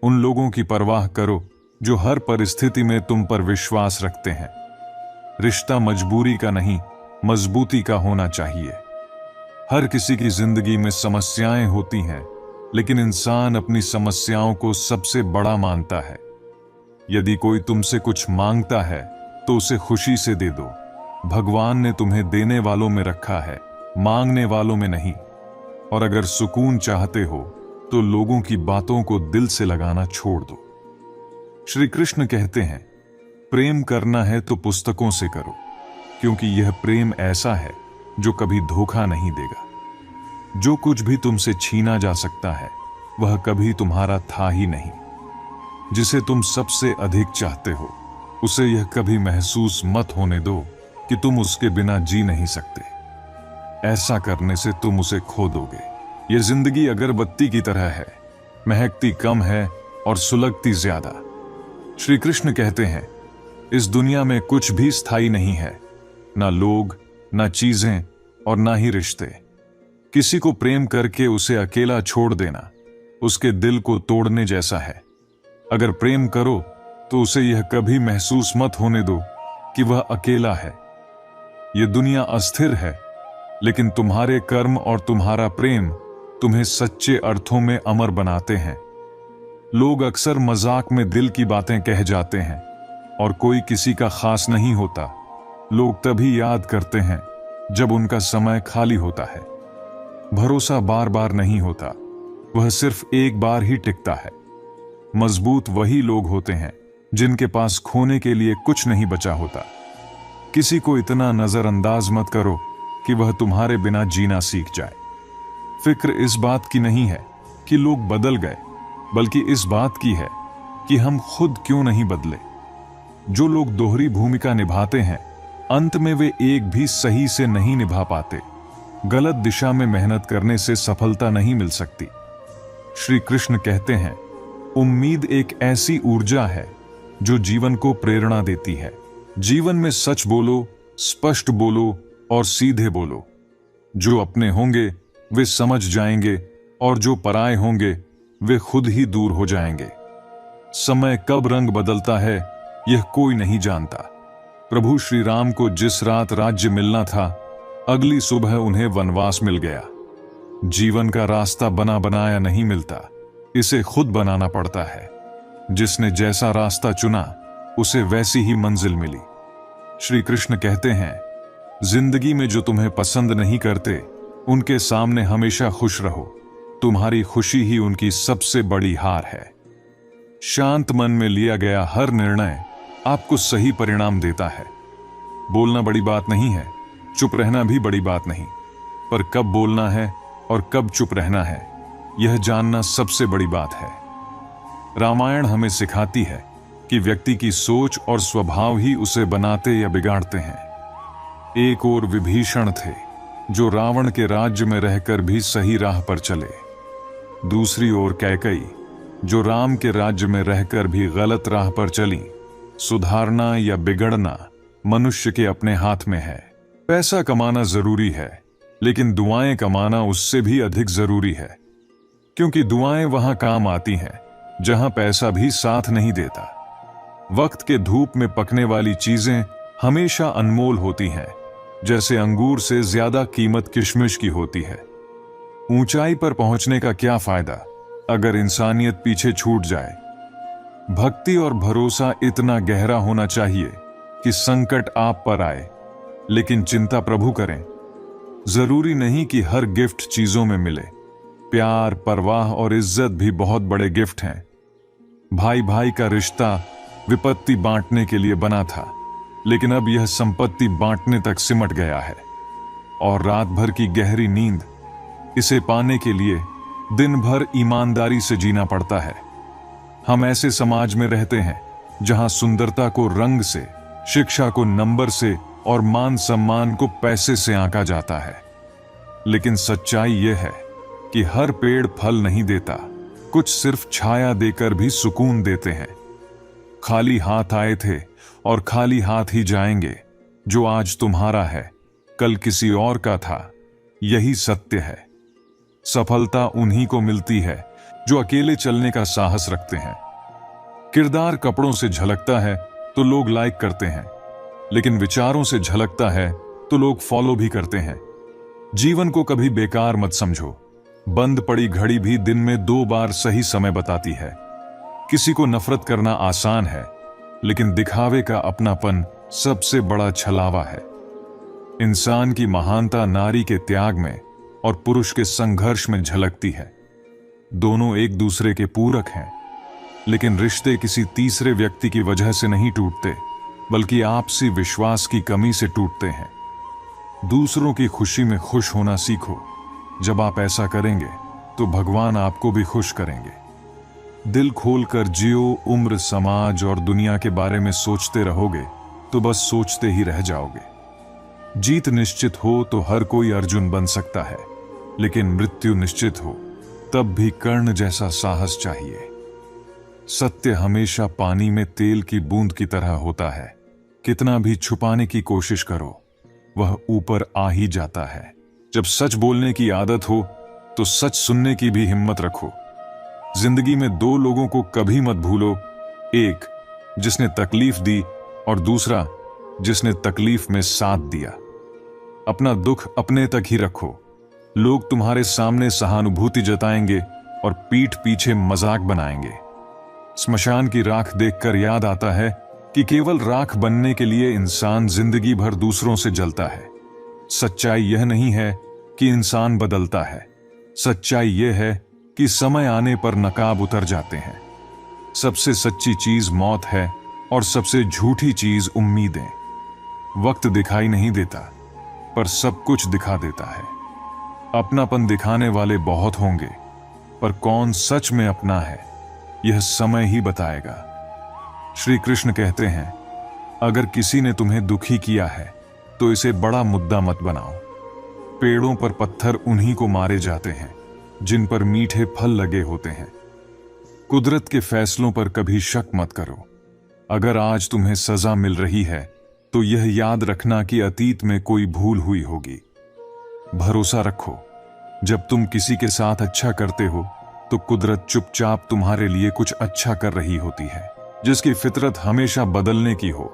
उन लोगों की परवाह करो जो हर परिस्थिति में तुम पर विश्वास रखते हैं। रिश्ता मजबूरी का नहीं, मजबूती का होना चाहिए। हर किसी की जिंदगी में समस्याएं होती हैं, लेकिन इंसान अपनी समस्याओं को सबसे बड़ा मानता है। यदि कोई तुमसे कुछ मांगता है तो उसे खुशी से दे दो। भगवान ने तुम्हें देने वालों में रखा है, मांगने वालों में नहीं। और अगर सुकून चाहते हो तो लोगों की बातों को दिल से लगाना छोड़ दो। श्री कृष्ण कहते हैं, प्रेम करना है तो पुस्तकों से करो, क्योंकि यह प्रेम ऐसा है जो कभी धोखा नहीं देगा। जो कुछ भी तुमसे छीना जा सकता है वह कभी तुम्हारा था ही नहीं। जिसे तुम सबसे अधिक चाहते हो उसे यह कभी महसूस मत होने दो कि तुम उसके बिना जी नहीं सकते। ऐसा करने से तुम उसे खो दोगे। यह जिंदगी अगरबत्ती की तरह है, महकती कम है और सुलगती ज्यादा। श्री कृष्ण कहते हैं, इस दुनिया में कुछ भी स्थायी नहीं है, ना लोग, ना चीजें और ना ही रिश्ते। किसी को प्रेम करके उसे अकेला छोड़ देना उसके दिल को तोड़ने जैसा है। अगर प्रेम करो तो उसे यह कभी महसूस मत होने दो कि वह अकेला है। यह दुनिया अस्थिर है, लेकिन तुम्हारे कर्म और तुम्हारा प्रेम तुम्हें सच्चे अर्थों में अमर बनाते हैं। लोग अक्सर मजाक में दिल की बातें कह जाते हैं और कोई किसी का खास नहीं होता। लोग तभी याद करते हैं जब उनका समय खाली होता है। भरोसा बार बार नहीं होता, वह सिर्फ एक बार ही टिकता है। मजबूत वही लोग होते हैं जिनके पास खोने के लिए कुछ नहीं बचा होता। किसी को इतना नजरअंदाज मत करो कि वह तुम्हारे बिना जीना सीख जाए। फिक्र इस बात की नहीं है कि लोग बदल गए, बल्कि इस बात की है कि हम खुद क्यों नहीं बदले। जो लोग दोहरी भूमिका निभाते हैं, अंत में वे एक भी सही से नहीं निभा पाते। गलत दिशा में मेहनत करने से सफलता नहीं मिल सकती। श्री कृष्ण कहते हैं, उम्मीद एक ऐसी ऊर्जा है जो जीवन को प्रेरणा देती है। जीवन में सच बोलो, स्पष्ट बोलो और सीधे बोलो। जो अपने होंगे वे समझ जाएंगे और जो पराये होंगे वे खुद ही दूर हो जाएंगे। समय कब रंग बदलता है यह कोई नहीं जानता। प्रभु श्री राम को जिस रात राज्य मिलना था, अगली सुबह उन्हें वनवास मिल गया। जीवन का रास्ता बना बनाया नहीं मिलता, इसे खुद बनाना पड़ता है। जिसने जैसा रास्ता चुना उसे वैसी ही मंजिल मिली। श्री कृष्ण कहते हैं, जिंदगी में जो तुम्हें पसंद नहीं करते उनके सामने हमेशा खुश रहो। तुम्हारी खुशी ही उनकी सबसे बड़ी हार है। शांत मन में लिया गया हर निर्णय आपको सही परिणाम देता है। बोलना बड़ी बात नहीं है, चुप रहना भी बड़ी बात नहीं, पर कब बोलना है और कब चुप रहना है यह जानना सबसे बड़ी बात है। रामायण हमें सिखाती है कि व्यक्ति की सोच और स्वभाव ही उसे बनाते या बिगाड़ते हैं। एक और विभीषण थे जो रावण के राज्य में रहकर भी सही राह पर चले। दूसरी ओर कैकई जो राम के राज्य में रहकर भी गलत राह पर चली। सुधारना या बिगड़ना मनुष्य के अपने हाथ में है। पैसा कमाना जरूरी है, लेकिन दुआएं कमाना उससे भी अधिक जरूरी है, क्योंकि दुआएं वहां काम आती हैं जहां पैसा भी साथ नहीं देता। वक्त के धूप में पकने वाली चीजें हमेशा अनमोल होती हैं, जैसे अंगूर से ज्यादा कीमत किशमिश की होती है। ऊंचाई पर पहुंचने का क्या फायदा अगर इंसानियत पीछे छूट जाए। भक्ति और भरोसा इतना गहरा होना चाहिए कि संकट आप पर आए लेकिन चिंता प्रभु करें। जरूरी नहीं कि हर गिफ्ट चीजों में मिले। प्यार, परवाह और इज्जत भी बहुत बड़े गिफ्ट हैं। भाई भाई का रिश्ता विपत्ति बांटने के लिए बना था, लेकिन अब यह संपत्ति बांटने तक सिमट गया है। और रात भर की गहरी नींद, इसे पाने के लिए दिन भर ईमानदारी से जीना पड़ता है। हम ऐसे समाज में रहते हैं जहां सुंदरता को रंग से, शिक्षा को नंबर से और मान सम्मान को पैसे से आंका जाता है। लेकिन सच्चाई यह है कि हर पेड़ फल नहीं देता, कुछ सिर्फ छाया देकर भी सुकून देते हैं। खाली हाथ आए थे और खाली हाथ ही जाएंगे। जो आज तुम्हारा है कल किसी और का था, यही सत्य है। सफलता उन्हीं को मिलती है जो अकेले चलने का साहस रखते हैं। किरदार कपड़ों से झलकता है तो लोग लाइक करते हैं, लेकिन विचारों से झलकता है तो लोग फॉलो भी करते हैं। जीवन को कभी बेकार मत समझो। बंद पड़ी घड़ी भी दिन में 2 बार सही समय बताती है। किसी को नफरत करना आसान है, लेकिन दिखावे का अपनापन सबसे बड़ा छलावा है। इंसान की महानता नारी के त्याग में और पुरुष के संघर्ष में झलकती है। दोनों एक दूसरे के पूरक हैं, लेकिन रिश्ते किसी तीसरे व्यक्ति की वजह से नहीं टूटते, बल्कि आपसी विश्वास की कमी से टूटते हैं। दूसरों की खुशी में खुश होना सीखो। जब आप ऐसा करेंगे तो भगवान आपको भी खुश करेंगे। दिल खोलकर जियो। उम्र, समाज और दुनिया के बारे में सोचते रहोगे तो बस सोचते ही रह जाओगे। जीत निश्चित हो तो हर कोई अर्जुन बन सकता है, लेकिन मृत्यु निश्चित हो तब भी कर्ण जैसा साहस चाहिए। सत्य हमेशा पानी में तेल की बूंद की तरह होता है। कितना भी छुपाने की कोशिश करो, वह ऊपर आ ही जाता है। जब सच बोलने की आदत हो तो सच सुनने की भी हिम्मत रखो। जिंदगी में 2 लोगों को कभी मत भूलो, एक जिसने तकलीफ दी और दूसरा जिसने तकलीफ में साथ दिया। अपना दुख अपने तक ही रखो। लोग तुम्हारे सामने सहानुभूति जताएंगे और पीठ पीछे मजाक बनाएंगे। स्मशान की राख देखकर याद आता है कि केवल राख बनने के लिए इंसान जिंदगी भर दूसरों से जलता है। सच्चाई यह नहीं है कि इंसान बदलता है, सच्चाई यह है कि समय आने पर नकाब उतर जाते हैं। सबसे सच्ची चीज मौत है और सबसे झूठी चीज उम्मीदें। वक्त दिखाई नहीं देता, पर सब कुछ दिखा देता है। अपनापन दिखाने वाले बहुत होंगे, पर कौन सच में अपना है यह समय ही बताएगा। श्री कृष्ण कहते हैं, अगर किसी ने तुम्हें दुखी किया है तो इसे बड़ा मुद्दा मत बनाओ। पेड़ों पर पत्थर उन्हीं को मारे जाते हैं जिन पर मीठे फल लगे होते हैं। कुदरत के फैसलों पर कभी शक मत करो। अगर आज तुम्हें सजा मिल रही है तो यह याद रखना कि अतीत में कोई भूल हुई होगी। भरोसा रखो, जब तुम किसी के साथ अच्छा करते हो तो कुदरत चुपचाप तुम्हारे लिए कुछ अच्छा कर रही होती है। जिसकी फितरत हमेशा बदलने की हो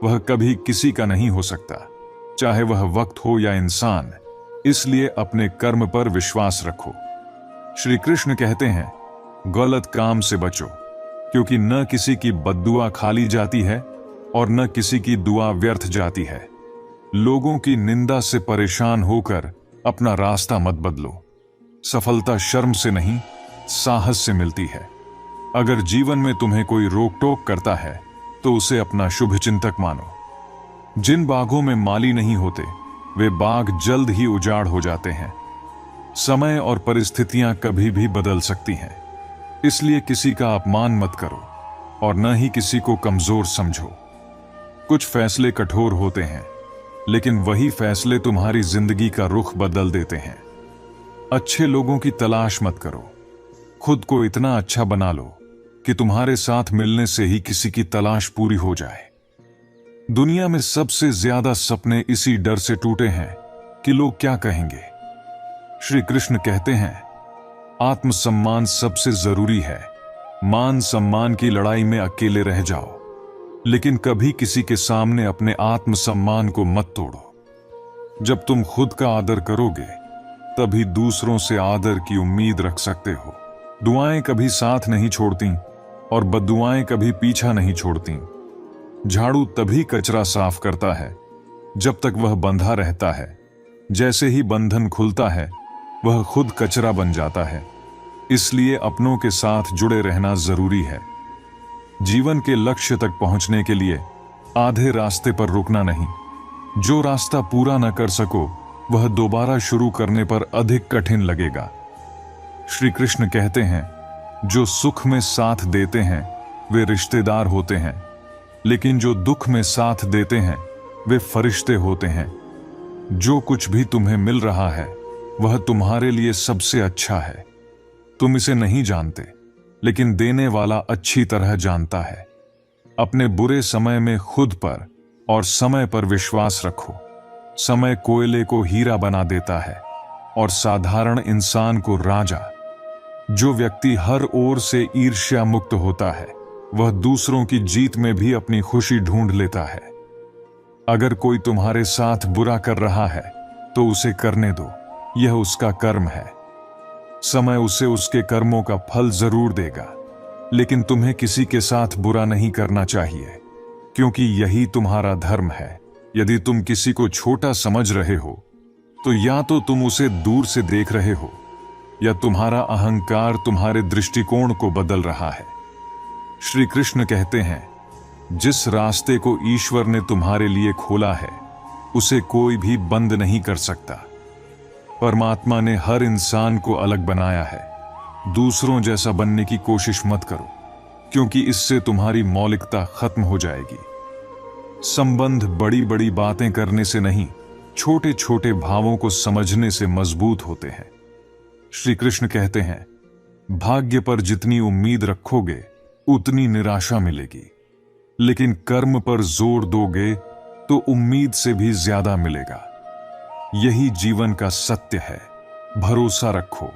वह कभी किसी का नहीं हो सकता, चाहे वह वक्त हो या इंसान। इसलिए अपने कर्म पर विश्वास रखो। श्री कृष्ण कहते हैं, गलत काम से बचो, क्योंकि न किसी की बद्दुआ खाली जाती है और न किसी की दुआ व्यर्थ जाती है। लोगों की निंदा से परेशान होकर अपना रास्ता मत बदलो। सफलता शर्म से नहीं, साहस से मिलती है। अगर जीवन में तुम्हें कोई रोक टोक करता है तो उसे अपना शुभ चिंतक मानो। जिन बागों में माली नहीं होते वे बाग जल्द ही उजाड़ हो जाते हैं। समय और परिस्थितियां कभी भी बदल सकती हैं, इसलिए किसी का अपमान मत करो और न ही किसी को कमजोर समझो। कुछ फैसले कठोर होते हैं, लेकिन वही फैसले तुम्हारी जिंदगी का रुख बदल देते हैं। अच्छे लोगों की तलाश मत करो, खुद को इतना अच्छा बना लो कि तुम्हारे साथ मिलने से ही किसी की तलाश पूरी हो जाए। दुनिया में सबसे ज्यादा सपने इसी डर से टूटे हैं कि लोग क्या कहेंगे। श्री कृष्ण कहते हैं, आत्मसम्मान सबसे जरूरी है। मान सम्मान की लड़ाई में अकेले रह जाओ, लेकिन कभी किसी के सामने अपने आत्मसम्मान को मत तोड़ो। जब तुम खुद का आदर करोगे तभी दूसरों से आदर की उम्मीद रख सकते हो। दुआएं कभी साथ नहीं छोड़ती और बद्दुआएं कभी पीछा नहीं छोड़ती। झाड़ू तभी कचरा साफ करता है जब तक वह बंधा रहता है। जैसे ही बंधन खुलता है वह खुद कचरा बन जाता है। इसलिए अपनों के साथ जुड़े रहना जरूरी है। जीवन के लक्ष्य तक पहुंचने के लिए आधे रास्ते पर रुकना नहीं। जो रास्ता पूरा न कर सको वह दोबारा शुरू करने पर अधिक कठिन लगेगा। श्री कृष्ण कहते हैं, जो सुख में साथ देते हैं वे रिश्तेदार होते हैं, लेकिन जो दुख में साथ देते हैं वे फरिश्ते होते हैं। जो कुछ भी तुम्हें मिल रहा है वह तुम्हारे लिए सबसे अच्छा है। तुम इसे नहीं जानते, लेकिन देने वाला अच्छी तरह जानता है। अपने बुरे समय में खुद पर और समय पर विश्वास रखो। समय कोयले को हीरा बना देता है, और साधारण इंसान को राजा। जो व्यक्ति हर ओर से ईर्ष्या मुक्त होता है, वह दूसरों की जीत में भी अपनी खुशी ढूंढ लेता है। अगर कोई तुम्हारे साथ बुरा कर रहा है तो उसे करने दो, यह उसका कर्म है। समय उसे उसके कर्मों का फल जरूर देगा, लेकिन तुम्हें किसी के साथ बुरा नहीं करना चाहिए, क्योंकि यही तुम्हारा धर्म है। यदि तुम किसी को छोटा समझ रहे हो तो या तो तुम उसे दूर से देख रहे हो या तुम्हारा अहंकार तुम्हारे दृष्टिकोण को बदल रहा है। श्री कृष्ण कहते हैं, जिस रास्ते को ईश्वर ने तुम्हारे लिए खोला है उसे कोई भी बंद नहीं कर सकता। परमात्मा ने हर इंसान को अलग बनाया है। दूसरों जैसा बनने की कोशिश मत करो, क्योंकि इससे तुम्हारी मौलिकता खत्म हो जाएगी। संबंध बड़ी बड़ी बातें करने से नहीं, छोटे छोटे भावों को समझने से मजबूत होते हैं। श्री कृष्ण कहते हैं, भाग्य पर जितनी उम्मीद रखोगे उतनी निराशा मिलेगी, लेकिन कर्म पर जोर दोगे तो उम्मीद से भी ज्यादा मिलेगा। यही जीवन का सत्य है। भरोसा रखो,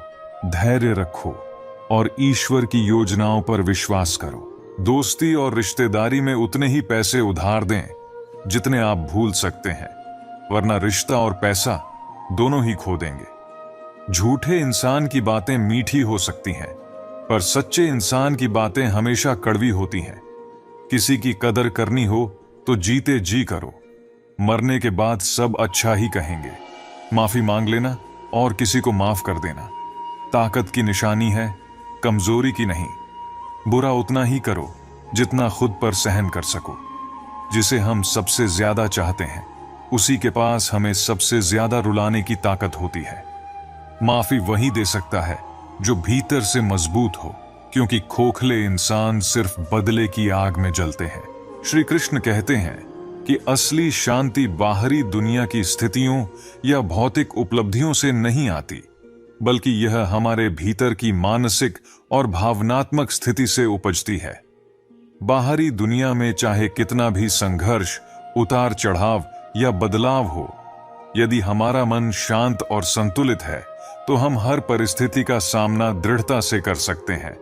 धैर्य रखो और ईश्वर की योजनाओं पर विश्वास करो। दोस्ती और रिश्तेदारी में उतने ही पैसे उधार दें जितने आप भूल सकते हैं, वरना रिश्ता और पैसा दोनों ही खो देंगे। झूठे इंसान की बातें मीठी हो सकती हैं, पर सच्चे इंसान की बातें हमेशा कड़वी होती हैं। किसी की कदर करनी हो तो जीते जी करो, मरने के बाद सब अच्छा ही कहेंगे। माफी मांग लेना और किसी को माफ कर देना ताकत की निशानी है, कमजोरी की नहीं। बुरा उतना ही करो जितना खुद पर सहन कर सको। जिसे हम सबसे ज्यादा चाहते हैं उसी के पास हमें सबसे ज्यादा रुलाने की ताकत होती है। माफी वही दे सकता है जो भीतर से मजबूत हो, क्योंकि खोखले इंसान सिर्फ बदले की आग में जलते हैं। श्री कृष्ण कहते हैं कि असली शांति बाहरी दुनिया की स्थितियों या भौतिक उपलब्धियों से नहीं आती, बल्कि यह हमारे भीतर की मानसिक और भावनात्मक स्थिति से उपजती है। बाहरी दुनिया में चाहे कितना भी संघर्ष, उतार चढ़ाव या बदलाव हो, यदि हमारा मन शांत और संतुलित है तो हम हर परिस्थिति का सामना दृढ़ता से कर सकते हैं।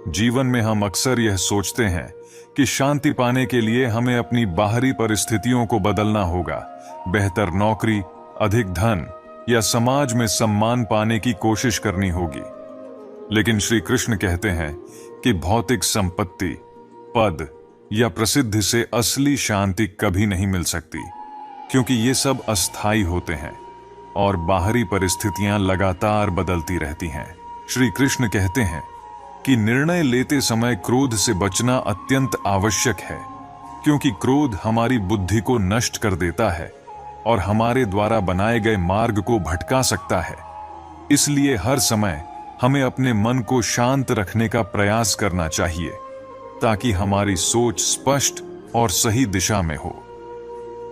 जीवन में हम अक्सर यह सोचते हैं कि शांति पाने के लिए हमें अपनी बाहरी परिस्थितियों को बदलना होगा, बेहतर नौकरी, अधिक धन या समाज में सम्मान पाने की कोशिश करनी होगी। लेकिन श्री कृष्ण कहते हैं कि भौतिक संपत्ति, पद या प्रसिद्धि से असली शांति कभी नहीं मिल सकती, क्योंकि ये सब अस्थायी होते हैं और बाहरी परिस्थितियां लगातार बदलती रहती हैं। श्री कृष्ण कहते हैं कि निर्णय लेते समय क्रोध से बचना अत्यंत आवश्यक है, क्योंकि क्रोध हमारी बुद्धि को नष्ट कर देता है और हमारे द्वारा बनाए गए मार्ग को भटका सकता है। इसलिए हर समय हमें अपने मन को शांत रखने का प्रयास करना चाहिए, ताकि हमारी सोच स्पष्ट और सही दिशा में हो।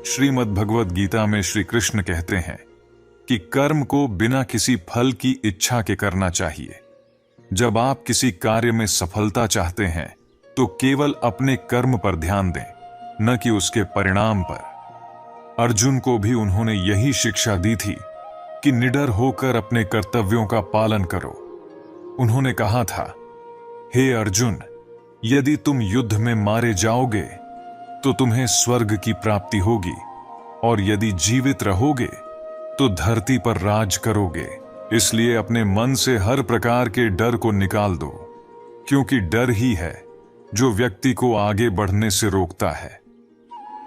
श्रीमद् भगवद गीता में श्री कृष्ण कहते हैं कि कर्म को बिना किसी फल की इच्छा के करना चाहिए। जब आप किसी कार्य में सफलता चाहते हैं तो केवल अपने कर्म पर ध्यान दें, न कि उसके परिणाम पर। अर्जुन को भी उन्होंने यही शिक्षा दी थी कि निडर होकर अपने कर्तव्यों का पालन करो। उन्होंने कहा था, हे अर्जुन, यदि तुम युद्ध में मारे जाओगे तो तुम्हें स्वर्ग की प्राप्ति होगी, और यदि जीवित रहोगे तो धरती पर राज करोगे। इसलिए अपने मन से हर प्रकार के डर को निकाल दो, क्योंकि डर ही है जो व्यक्ति को आगे बढ़ने से रोकता है।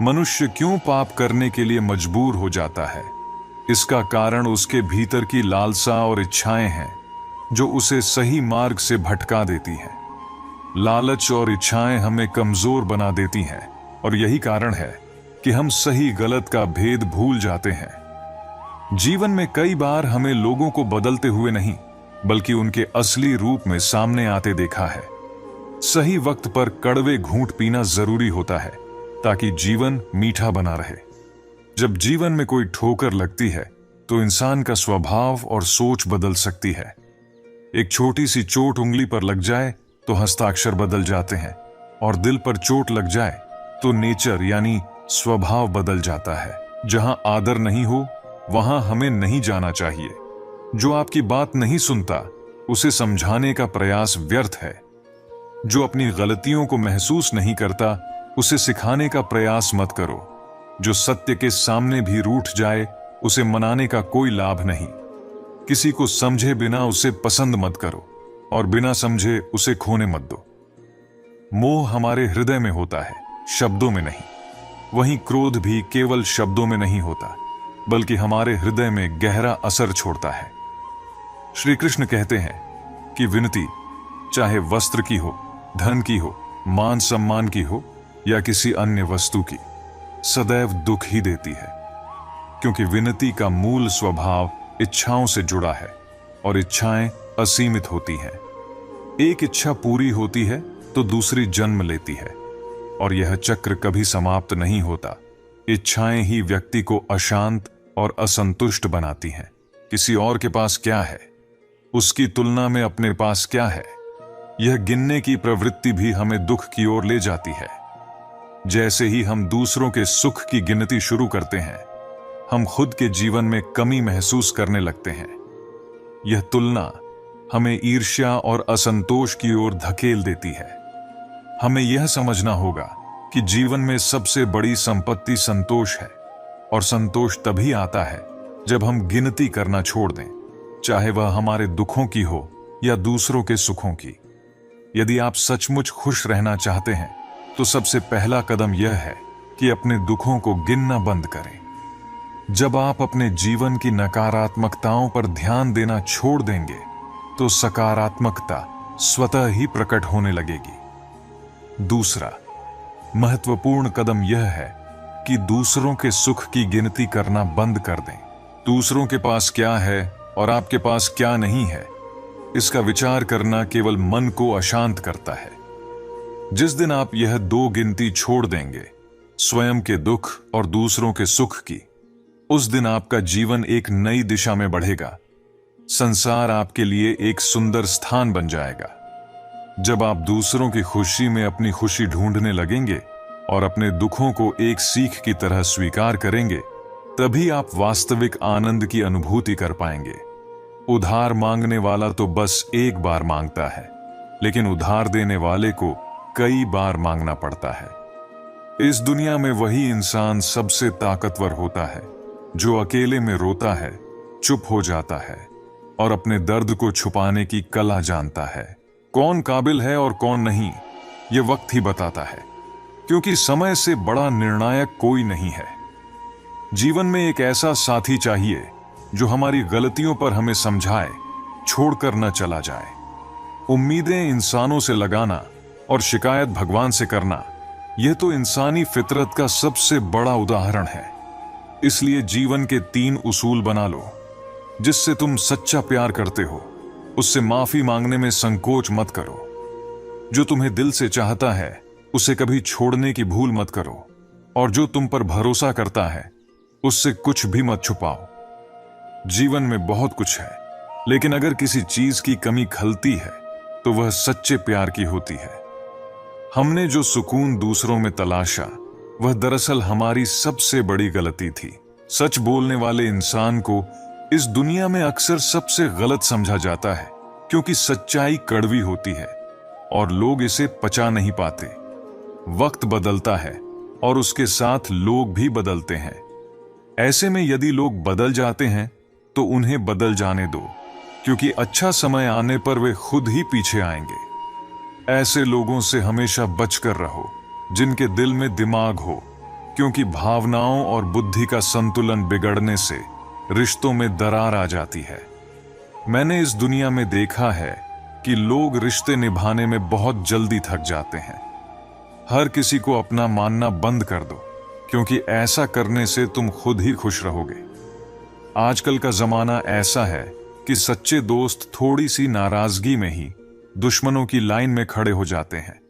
मनुष्य क्यों पाप करने के लिए मजबूर हो जाता है? इसका कारण उसके भीतर की लालसा और इच्छाएं हैं जो उसे सही मार्ग से भटका देती हैं। लालच और इच्छाएं हमें कमजोर बना देती हैं, और यही कारण है कि हम सही गलत का भेद भूल जाते हैं। जीवन में कई बार हमें लोगों को बदलते हुए नहीं, बल्कि उनके असली रूप में सामने आते देखा है। सही वक्त पर कड़वे घूंट पीना जरूरी होता है, ताकि जीवन मीठा बना रहे। जब जीवन में कोई ठोकर लगती है तो इंसान का स्वभाव और सोच बदल सकती है। एक छोटी सी चोट उंगली पर लग जाए तो हस्ताक्षर बदल जाते हैं, और दिल पर चोट लग जाए तो नेचर यानी स्वभाव बदल जाता है। जहां आदर नहीं हो वहां हमें नहीं जाना चाहिए। जो आपकी बात नहीं सुनता, उसे समझाने का प्रयास व्यर्थ है। जो अपनी गलतियों को महसूस नहीं करता, उसे सिखाने का प्रयास मत करो। जो सत्य के सामने भी रूठ जाए, उसे मनाने का कोई लाभ नहीं। किसी को समझे बिना उसे पसंद मत करो, और बिना समझे उसे खोने मत दो। मोह हमारे हृदय में होता है, शब्दों में नहीं। वहीं क्रोध भी केवल शब्दों में नहीं होता, बल्कि हमारे हृदय में गहरा असर छोड़ता है। श्री कृष्ण कहते हैं कि विनती, चाहे वस्त्र की हो, धन की हो, मान सम्मान की हो या किसी अन्य वस्तु की, सदैव दुख ही देती है। क्योंकि विनती का मूल स्वभाव इच्छाओं से जुड़ा है, और इच्छाएं असीमित होती हैं। एक इच्छा पूरी होती है तो दूसरी जन्म लेती है, और यह चक्र कभी समाप्त नहीं होता। इच्छाएं ही व्यक्ति को अशांत और असंतुष्ट बनाती हैं। किसी और के पास क्या है, उसकी तुलना में अपने पास क्या है, यह गिनने की प्रवृत्ति भी हमें दुख की ओर ले जाती है। जैसे ही हम दूसरों के सुख की गिनती शुरू करते हैं, हम खुद के जीवन में कमी महसूस करने लगते हैं। यह तुलना हमें ईर्ष्या और असंतोष की ओर धकेल देती है। हमें यह समझना होगा कि जीवन में सबसे बड़ी संपत्ति संतोष है, और संतोष तभी आता है जब हम गिनती करना छोड़ दें, चाहे वह हमारे दुखों की हो या दूसरों के सुखों की। यदि आप सचमुच खुश रहना चाहते हैं, तो सबसे पहला कदम यह है कि अपने दुखों को गिनना बंद करें। जब आप अपने जीवन की नकारात्मकताओं पर ध्यान देना छोड़ देंगे, तो सकारात्मकता स्वतः ही प्रकट होने लगेगी। दूसरा महत्वपूर्ण कदम यह है कि दूसरों के सुख की गिनती करना बंद कर दें। दूसरों के पास क्या है और आपके पास क्या नहीं है, इसका विचार करना केवल मन को अशांत करता है। जिस दिन आप यह दो गिनती छोड़ देंगे, स्वयं के दुख और दूसरों के सुख की, उस दिन आपका जीवन एक नई दिशा में बढ़ेगा। संसार आपके लिए एक सुंदर स्थान बन जाएगा। जब आप दूसरों की खुशी में अपनी खुशी ढूंढने लगेंगे और अपने दुखों को एक सीख की तरह स्वीकार करेंगे, तभी आप वास्तविक आनंद की अनुभूति कर पाएंगे। उधार मांगने वाला तो बस एक बार मांगता है, लेकिन उधार देने वाले को कई बार मांगना पड़ता है। इस दुनिया में वही इंसान सबसे ताकतवर होता है जो अकेले में रोता है, चुप हो जाता है और अपने दर्द को छुपाने की कला जानता है। कौन काबिल है और कौन नहीं, यह वक्त ही बताता है, क्योंकि समय से बड़ा निर्णायक कोई नहीं है। जीवन में एक ऐसा साथी चाहिए जो हमारी गलतियों पर हमें समझाए, छोड़कर न चला जाए। उम्मीदें इंसानों से लगाना और शिकायत भगवान से करना, यह तो इंसानी फितरत का सबसे बड़ा उदाहरण है। इसलिए जीवन के 3 उसूल बना लो। जिससे तुम सच्चा प्यार करते हो, उससे माफी मांगने में संकोच मत करो। जो तुम्हें दिल से चाहता है, उसे कभी छोड़ने की भूल मत करो। और जो तुम पर भरोसा करता है, उससे कुछ भी मत छुपाओ। जीवन में बहुत कुछ है, लेकिन अगर किसी चीज की कमी खलती है, तो वह सच्चे प्यार की होती है। हमने जो सुकून दूसरों में तलाशा, वह दरअसल हमारी सबसे बड़ी गलती थी। सच बोलने वाले इंसान को इस दुनिया में अक्सर सबसे गलत समझा जाता है, क्योंकि सच्चाई कड़वी होती है और लोग इसे पचा नहीं पाते। वक्त बदलता है और उसके साथ लोग भी बदलते हैं। ऐसे में यदि लोग बदल जाते हैं, तो उन्हें बदल जाने दो, क्योंकि अच्छा समय आने पर वे खुद ही पीछे आएंगे। ऐसे लोगों से हमेशा बचकर रहो जिनके दिल में दिमाग हो, क्योंकि भावनाओं और बुद्धि का संतुलन बिगड़ने से रिश्तों में दरार आ जाती है। मैंने इस दुनिया में देखा है कि लोग रिश्ते निभाने में बहुत जल्दी थक जाते हैं। हर किसी को अपना मानना बंद कर दो, क्योंकि ऐसा करने से तुम खुद ही खुश रहोगे। आजकल का जमाना ऐसा है कि सच्चे दोस्त थोड़ी सी नाराजगी में ही दुश्मनों की लाइन में खड़े हो जाते हैं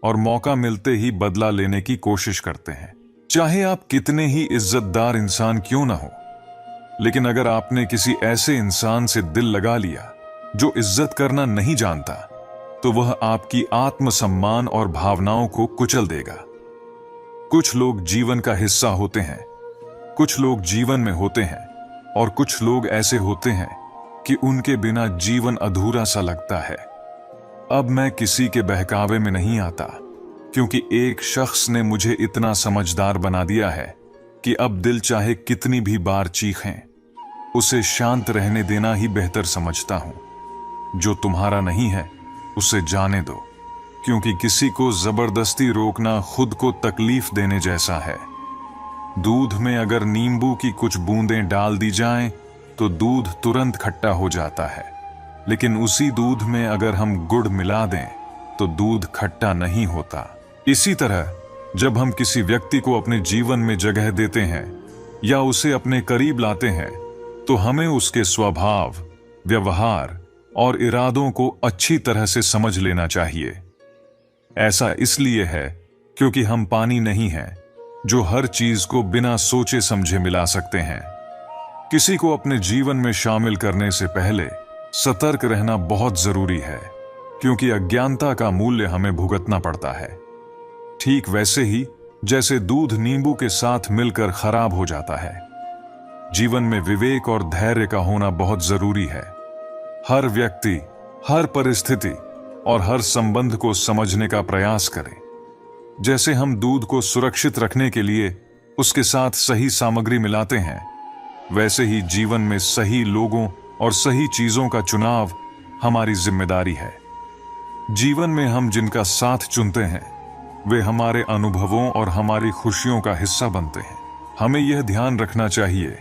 और मौका मिलते ही बदला लेने की कोशिश करते हैं। चाहे आप कितने ही इज्जतदार इंसान क्यों ना हो, लेकिन अगर आपने किसी ऐसे इंसान से दिल लगा लिया जो इज्जत करना नहीं जानता, तो वह आपकी आत्मसम्मान और भावनाओं को कुचल देगा। कुछ लोग जीवन का हिस्सा होते हैं, कुछ लोग जीवन में होते हैं, और कुछ लोग ऐसे होते हैं कि उनके बिना जीवन अधूरा सा लगता है। अब मैं किसी के बहकावे में नहीं आता, क्योंकि एक शख्स ने मुझे इतना समझदार बना दिया है कि अब दिल चाहे कितनी भी बार चीखें, उसे शांत रहने देना ही बेहतर समझता हूं। जो तुम्हारा नहीं है उसे जाने दो, क्योंकि किसी को जबरदस्ती रोकना खुद को तकलीफ देने जैसा है। दूध में अगर नींबू की कुछ बूंदें डाल दी जाएं तो दूध तुरंत खट्टा हो जाता है, लेकिन उसी दूध में अगर हम गुड़ मिला दें तो दूध खट्टा नहीं होता। इसी तरह जब हम किसी व्यक्ति को अपने जीवन में जगह देते हैं या उसे अपने करीब लाते हैं तो हमें उसके स्वभाव, व्यवहार और इरादों को अच्छी तरह से समझ लेना चाहिए। ऐसा इसलिए है क्योंकि हम पानी नहीं हैं जो हर चीज को बिना सोचे समझे मिला सकते हैं। किसी को अपने जीवन में शामिल करने से पहले सतर्क रहना बहुत जरूरी है, क्योंकि अज्ञानता का मूल्य हमें भुगतना पड़ता है। ठीक वैसे ही जैसे दूध नींबू के साथ मिलकर खराब हो जाता है, जीवन में विवेक और धैर्य का होना बहुत जरूरी है। हर व्यक्ति, हर परिस्थिति और हर संबंध को समझने का प्रयास करें। जैसे हम दूध को सुरक्षित रखने के लिए उसके साथ सही सामग्री मिलाते हैं, वैसे ही जीवन में सही लोगों और सही चीजों का चुनाव हमारी जिम्मेदारी है। जीवन में हम जिनका साथ चुनते हैं वे हमारे अनुभवों और हमारी खुशियों का हिस्सा बनते हैं। हमें यह ध्यान रखना चाहिए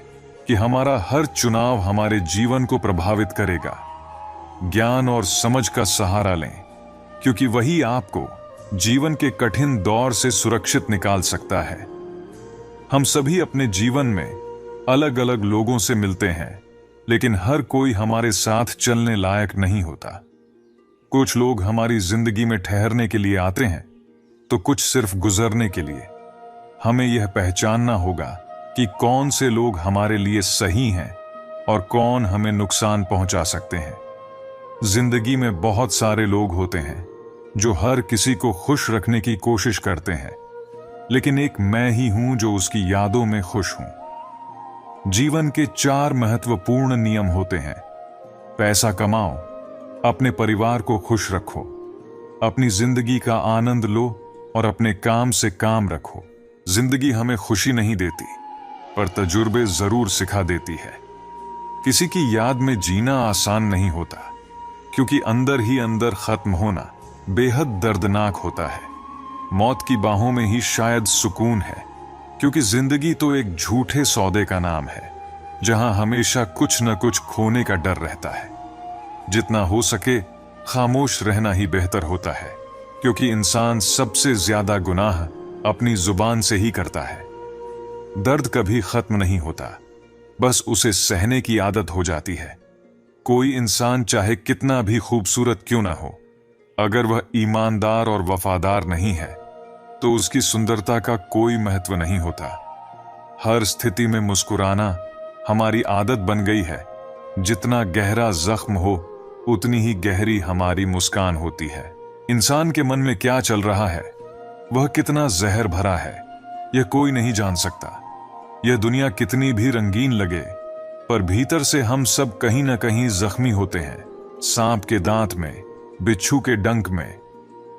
कि हमारा हर चुनाव हमारे जीवन को प्रभावित करेगा। ज्ञान और समझ का सहारा लें, क्योंकि वही आपको जीवन के कठिन दौर से सुरक्षित निकाल सकता है। हम सभी अपने जीवन में अलग अलग लोगों से मिलते हैं, लेकिन हर कोई हमारे साथ चलने लायक नहीं होता। कुछ लोग हमारी जिंदगी में ठहरने के लिए आते हैं तो कुछ सिर्फ गुजरने के लिए। हमें यह पहचानना होगा कि कौन से लोग हमारे लिए सही हैं और कौन हमें नुकसान पहुंचा सकते हैं। जिंदगी में बहुत सारे लोग होते हैं जो हर किसी को खुश रखने की कोशिश करते हैं, लेकिन एक मैं ही हूं जो उसकी यादों में खुश हूं। जीवन के 4 महत्वपूर्ण नियम होते हैं। पैसा कमाओ, अपने परिवार को खुश रखो, अपनी जिंदगी का आनंद लो और अपने काम से काम रखो। जिंदगी हमें खुशी नहीं देती, पर तजुर्बे जरूर सिखा देती है। किसी की याद में जीना आसान नहीं होता, क्योंकि अंदर ही अंदर खत्म होना बेहद दर्दनाक होता है। मौत की बाहों में ही शायद सुकून है, क्योंकि जिंदगी तो एक झूठे सौदे का नाम है, जहां हमेशा कुछ न कुछ खोने का डर रहता है। जितना हो सके खामोश रहना ही बेहतर होता है, क्योंकि इंसान सबसे ज्यादा गुनाह अपनी जुबान से ही करता है। दर्द कभी खत्म नहीं होता, बस उसे सहने की आदत हो जाती है। कोई इंसान चाहे कितना भी खूबसूरत क्यों ना हो, अगर वह ईमानदार और वफादार नहीं है तो उसकी सुंदरता का कोई महत्व नहीं होता। हर स्थिति में मुस्कुराना हमारी आदत बन गई है। जितना गहरा जख्म हो उतनी ही गहरी हमारी मुस्कान होती है। इंसान के मन में क्या चल रहा है, वह कितना जहर भरा है, यह कोई नहीं जान सकता। यह दुनिया कितनी भी रंगीन लगे, पर भीतर से हम सब कहीं ना कहीं जख्मी होते हैं। सांप के दांत में, बिच्छू के डंक में,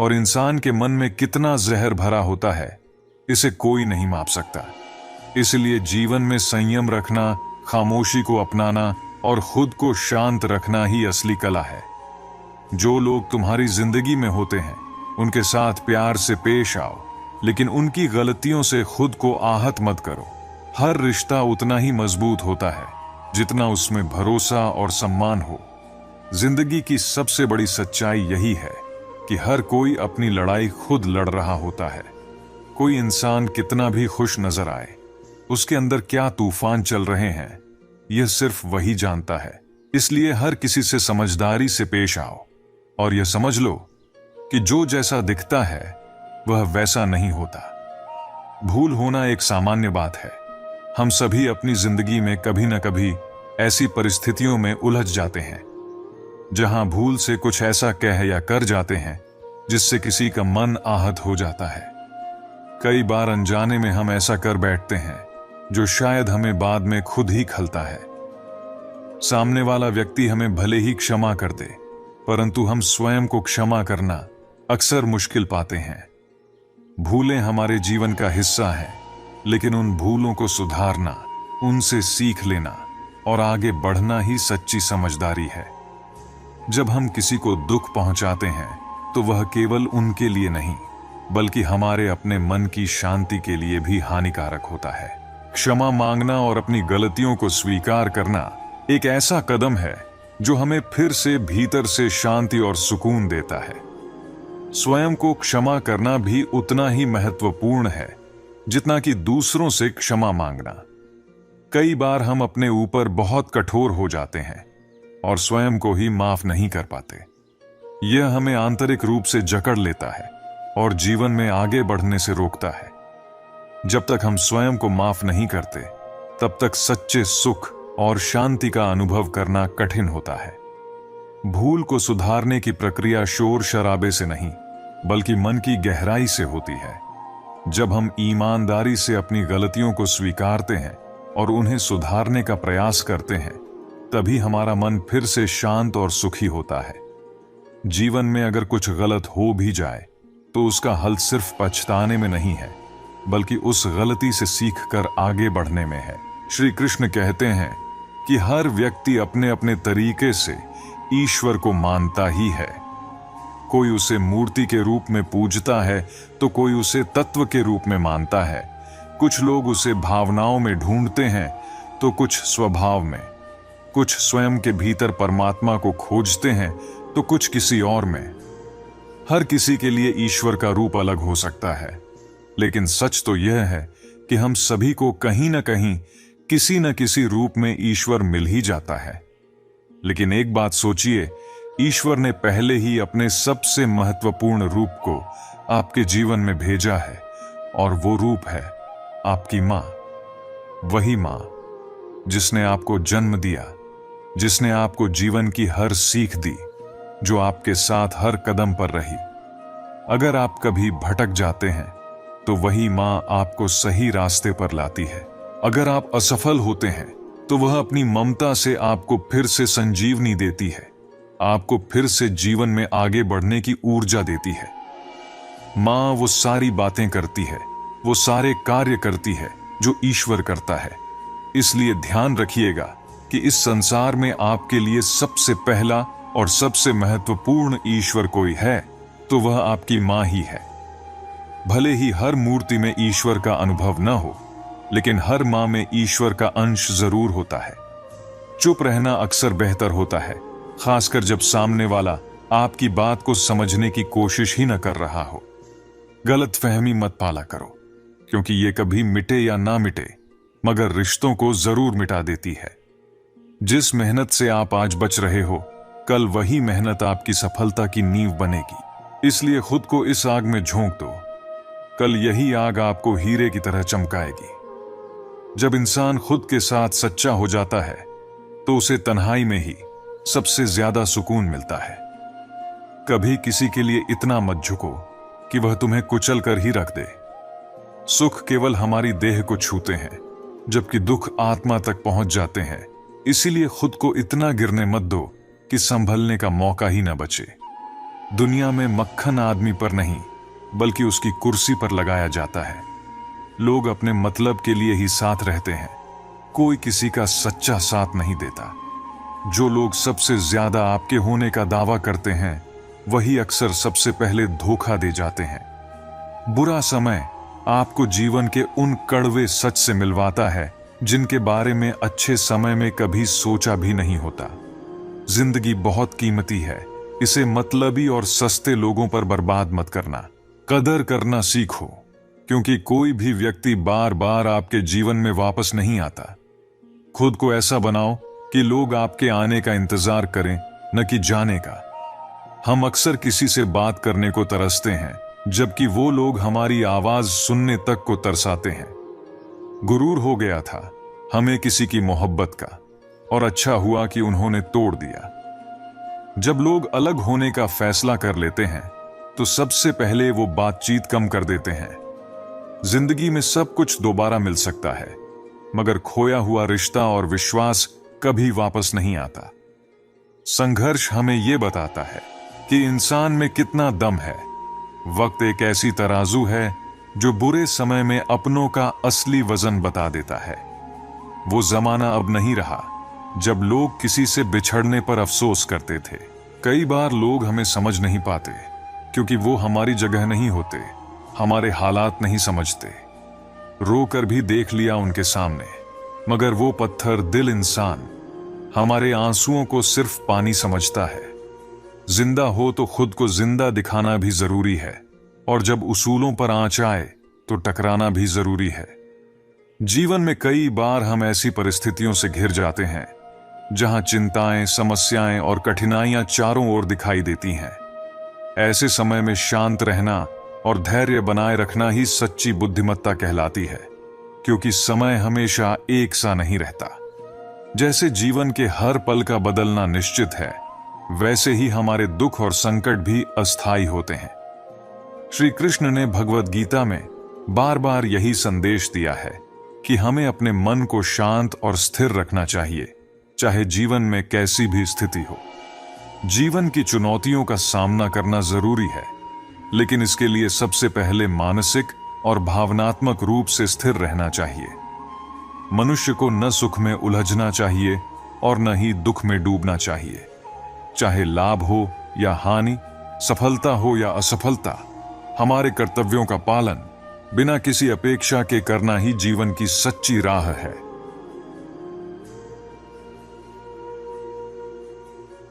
और इंसान के मन में कितना जहर भरा होता है, इसे कोई नहीं माप सकता। इसलिए जीवन में संयम रखना, खामोशी को अपनाना और खुद को शांत रखना ही असली कला है। जो लोग तुम्हारी जिंदगी में होते हैं उनके साथ प्यार से पेश आओ, लेकिन उनकी गलतियों से खुद को आहत मत करो। हर रिश्ता उतना ही मजबूत होता है जितना उसमें भरोसा और सम्मान हो। जिंदगी की सबसे बड़ी सच्चाई यही है कि हर कोई अपनी लड़ाई खुद लड़ रहा होता है। कोई इंसान कितना भी खुश नजर आए, उसके अंदर क्या तूफान चल रहे हैं यह सिर्फ वही जानता है। इसलिए हर किसी से समझदारी से पेश आओ और यह समझ लो कि जो जैसा दिखता है वह वैसा नहीं होता। भूल होना एक सामान्य बात है। हम सभी अपनी जिंदगी में कभी न कभी ऐसी परिस्थितियों में उलझ जाते हैं जहां भूल से कुछ ऐसा कह या कर जाते हैं जिससे किसी का मन आहत हो जाता है। कई बार अनजाने में हम ऐसा कर बैठते हैं जो शायद हमें बाद में खुद ही खलता है। सामने वाला व्यक्ति हमें भले ही क्षमा कर दे, परंतु हम स्वयं को क्षमा करना अक्सर मुश्किल पाते हैं। भूलें हमारे जीवन का हिस्सा है, लेकिन उन भूलों को सुधारना, उनसे सीख लेना और आगे बढ़ना ही सच्ची समझदारी है। जब हम किसी को दुख पहुंचाते हैं तो वह केवल उनके लिए नहीं, बल्कि हमारे अपने मन की शांति के लिए भी हानिकारक होता है। क्षमा मांगना और अपनी गलतियों को स्वीकार करना एक ऐसा कदम है जो हमें फिर से भीतर से शांति और सुकून देता है। स्वयं को क्षमा करना भी उतना ही महत्वपूर्ण है जितना कि दूसरों से क्षमा मांगना। कई बार हम अपने ऊपर बहुत कठोर हो जाते हैं और स्वयं को ही माफ नहीं कर पाते। यह हमें आंतरिक रूप से जकड़ लेता है और जीवन में आगे बढ़ने से रोकता है। जब तक हम स्वयं को माफ नहीं करते, तब तक सच्चे सुख और शांति का अनुभव करना कठिन होता है। भूल को सुधारने की प्रक्रिया शोर शराबे से नहीं, बल्कि मन की गहराई से होती है। जब हम ईमानदारी से अपनी गलतियों को स्वीकारते हैं और उन्हें सुधारने का प्रयास करते हैं, तभी हमारा मन फिर से शांत और सुखी होता है। जीवन में अगर कुछ गलत हो भी जाए तो उसका हल सिर्फ पछताने में नहीं है, बल्कि उस गलती से सीखकर आगे बढ़ने में है। श्री कृष्ण कहते हैं कि हर व्यक्ति अपने अपने तरीके से ईश्वर को मानता ही है। कोई उसे मूर्ति के रूप में पूजता है तो कोई उसे तत्व के रूप में मानता है। कुछ लोग उसे भावनाओं में ढूंढते हैं तो कुछ स्वभाव में। कुछ स्वयं के भीतर परमात्मा को खोजते हैं तो कुछ किसी और में। हर किसी के लिए ईश्वर का रूप अलग हो सकता है, लेकिन सच तो यह है कि हम सभी को कहीं ना कहीं किसी न किसी रूप में ईश्वर मिल ही जाता है। लेकिन एक बात सोचिए, ईश्वर ने पहले ही अपने सबसे महत्वपूर्ण रूप को आपके जीवन में भेजा है, और वो रूप है आपकी मां। वही मां जिसने आपको जन्म दिया, जिसने आपको जीवन की हर सीख दी, जो आपके साथ हर कदम पर रही। अगर आप कभी भटक जाते हैं तो वही मां आपको सही रास्ते पर लाती है। अगर आप असफल होते हैं तो वह अपनी ममता से आपको फिर से संजीवनी देती है, आपको फिर से जीवन में आगे बढ़ने की ऊर्जा देती है। मां वो सारी बातें करती है, वो सारे कार्य करती है जो ईश्वर करता है। इसलिए ध्यान रखिएगा कि इस संसार में आपके लिए सबसे पहला और सबसे महत्वपूर्ण ईश्वर कोई है तो वह आपकी मां ही है। भले ही हर मूर्ति में ईश्वर का अनुभव न हो, लेकिन हर मां में ईश्वर का अंश जरूर होता है। चुप रहना अक्सर बेहतर होता है, खासकर जब सामने वाला आपकी बात को समझने की कोशिश ही न कर रहा हो। गलतफहमी मत पाला करो, क्योंकि ये कभी मिटे या ना मिटे, मगर रिश्तों को जरूर मिटा देती है। जिस मेहनत से आप आज बच रहे हो, कल वही मेहनत आपकी सफलता की नींव बनेगी। इसलिए खुद को इस आग में झोंक दो, कल यही आग आपको हीरे की तरह चमकाएगी। जब इंसान खुद के साथ सच्चा हो जाता है तो उसे तन्हाई में ही सबसे ज्यादा सुकून मिलता है। कभी किसी के लिए इतना मत झुको कि वह तुम्हें कुचल कर ही रख दे। सुख केवल हमारी देह को छूते हैं, जबकि दुख आत्मा तक पहुंच जाते हैं। इसीलिए खुद को इतना गिरने मत दो कि संभलने का मौका ही न बचे। दुनिया में मक्खन आदमी पर नहीं, बल्कि उसकी कुर्सी पर लगाया जाता है। लोग अपने मतलब के लिए ही साथ रहते हैं, कोई किसी का सच्चा साथ नहीं देता। जो लोग सबसे ज्यादा आपके होने का दावा करते हैं, वही अक्सर सबसे पहले धोखा दे जाते हैं। बुरा समय आपको जीवन के उन कड़वे सच से मिलवाता है जिनके बारे में अच्छे समय में कभी सोचा भी नहीं होता। जिंदगी बहुत कीमती है, इसे मतलबी और सस्ते लोगों पर बर्बाद मत करना। कदर करना सीखो, क्योंकि कोई भी व्यक्ति बार बार आपके जीवन में वापस नहीं आता। खुद को ऐसा बनाओ कि लोग आपके आने का इंतजार करें, न कि जाने का। हम अक्सर किसी से बात करने को तरसते हैं, जबकि वो लोग हमारी आवाज सुनने तक को तरसाते हैं। गुरूर हो गया था हमें किसी की मोहब्बत का, और अच्छा हुआ कि उन्होंने तोड़ दिया। जब लोग अलग होने का फैसला कर लेते हैं तो सबसे पहले वो बातचीत कम कर देते हैं। जिंदगी में सब कुछ दोबारा मिल सकता है, मगर खोया हुआ रिश्ता और विश्वास कभी वापस नहीं आता। संघर्ष हमें यह बताता है कि इंसान में कितना दम है। वक्त एक ऐसी तराजू है जो बुरे समय में अपनों का असली वजन बता देता है। वो जमाना अब नहीं रहा जब लोग किसी से बिछड़ने पर अफसोस करते थे। कई बार लोग हमें समझ नहीं पाते क्योंकि वो हमारी जगह नहीं होते, हमारे हालात नहीं समझते। रोकर भी देख लिया उनके सामने, मगर वो पत्थर दिल इंसान हमारे आंसुओं को सिर्फ पानी समझता है। जिंदा हो तो खुद को जिंदा दिखाना भी जरूरी है, और जब उसूलों पर आंच आए तो टकराना भी जरूरी है। जीवन में कई बार हम ऐसी परिस्थितियों से घिर जाते हैं जहां चिंताएं, समस्याएं और कठिनाइयां चारों ओर दिखाई देती हैं। ऐसे समय में शांत रहना और धैर्य बनाए रखना ही सच्ची बुद्धिमत्ता कहलाती है, क्योंकि समय हमेशा एक सा नहीं रहता। जैसे जीवन के हर पल का बदलना निश्चित है, वैसे ही हमारे दुख और संकट भी अस्थायी होते हैं। श्री कृष्ण ने भगवद गीता में बार बार यही संदेश दिया है कि हमें अपने मन को शांत और स्थिर रखना चाहिए, चाहे जीवन में कैसी भी स्थिति हो। जीवन की चुनौतियों का सामना करना जरूरी है, लेकिन इसके लिए सबसे पहले मानसिक और भावनात्मक रूप से स्थिर रहना चाहिए। मनुष्य को न सुख में उलझना चाहिए और न ही दुख में डूबना चाहिए। चाहे लाभ हो या हानि, सफलता हो या असफलता, हमारे कर्तव्यों का पालन बिना किसी अपेक्षा के करना ही जीवन की सच्ची राह है।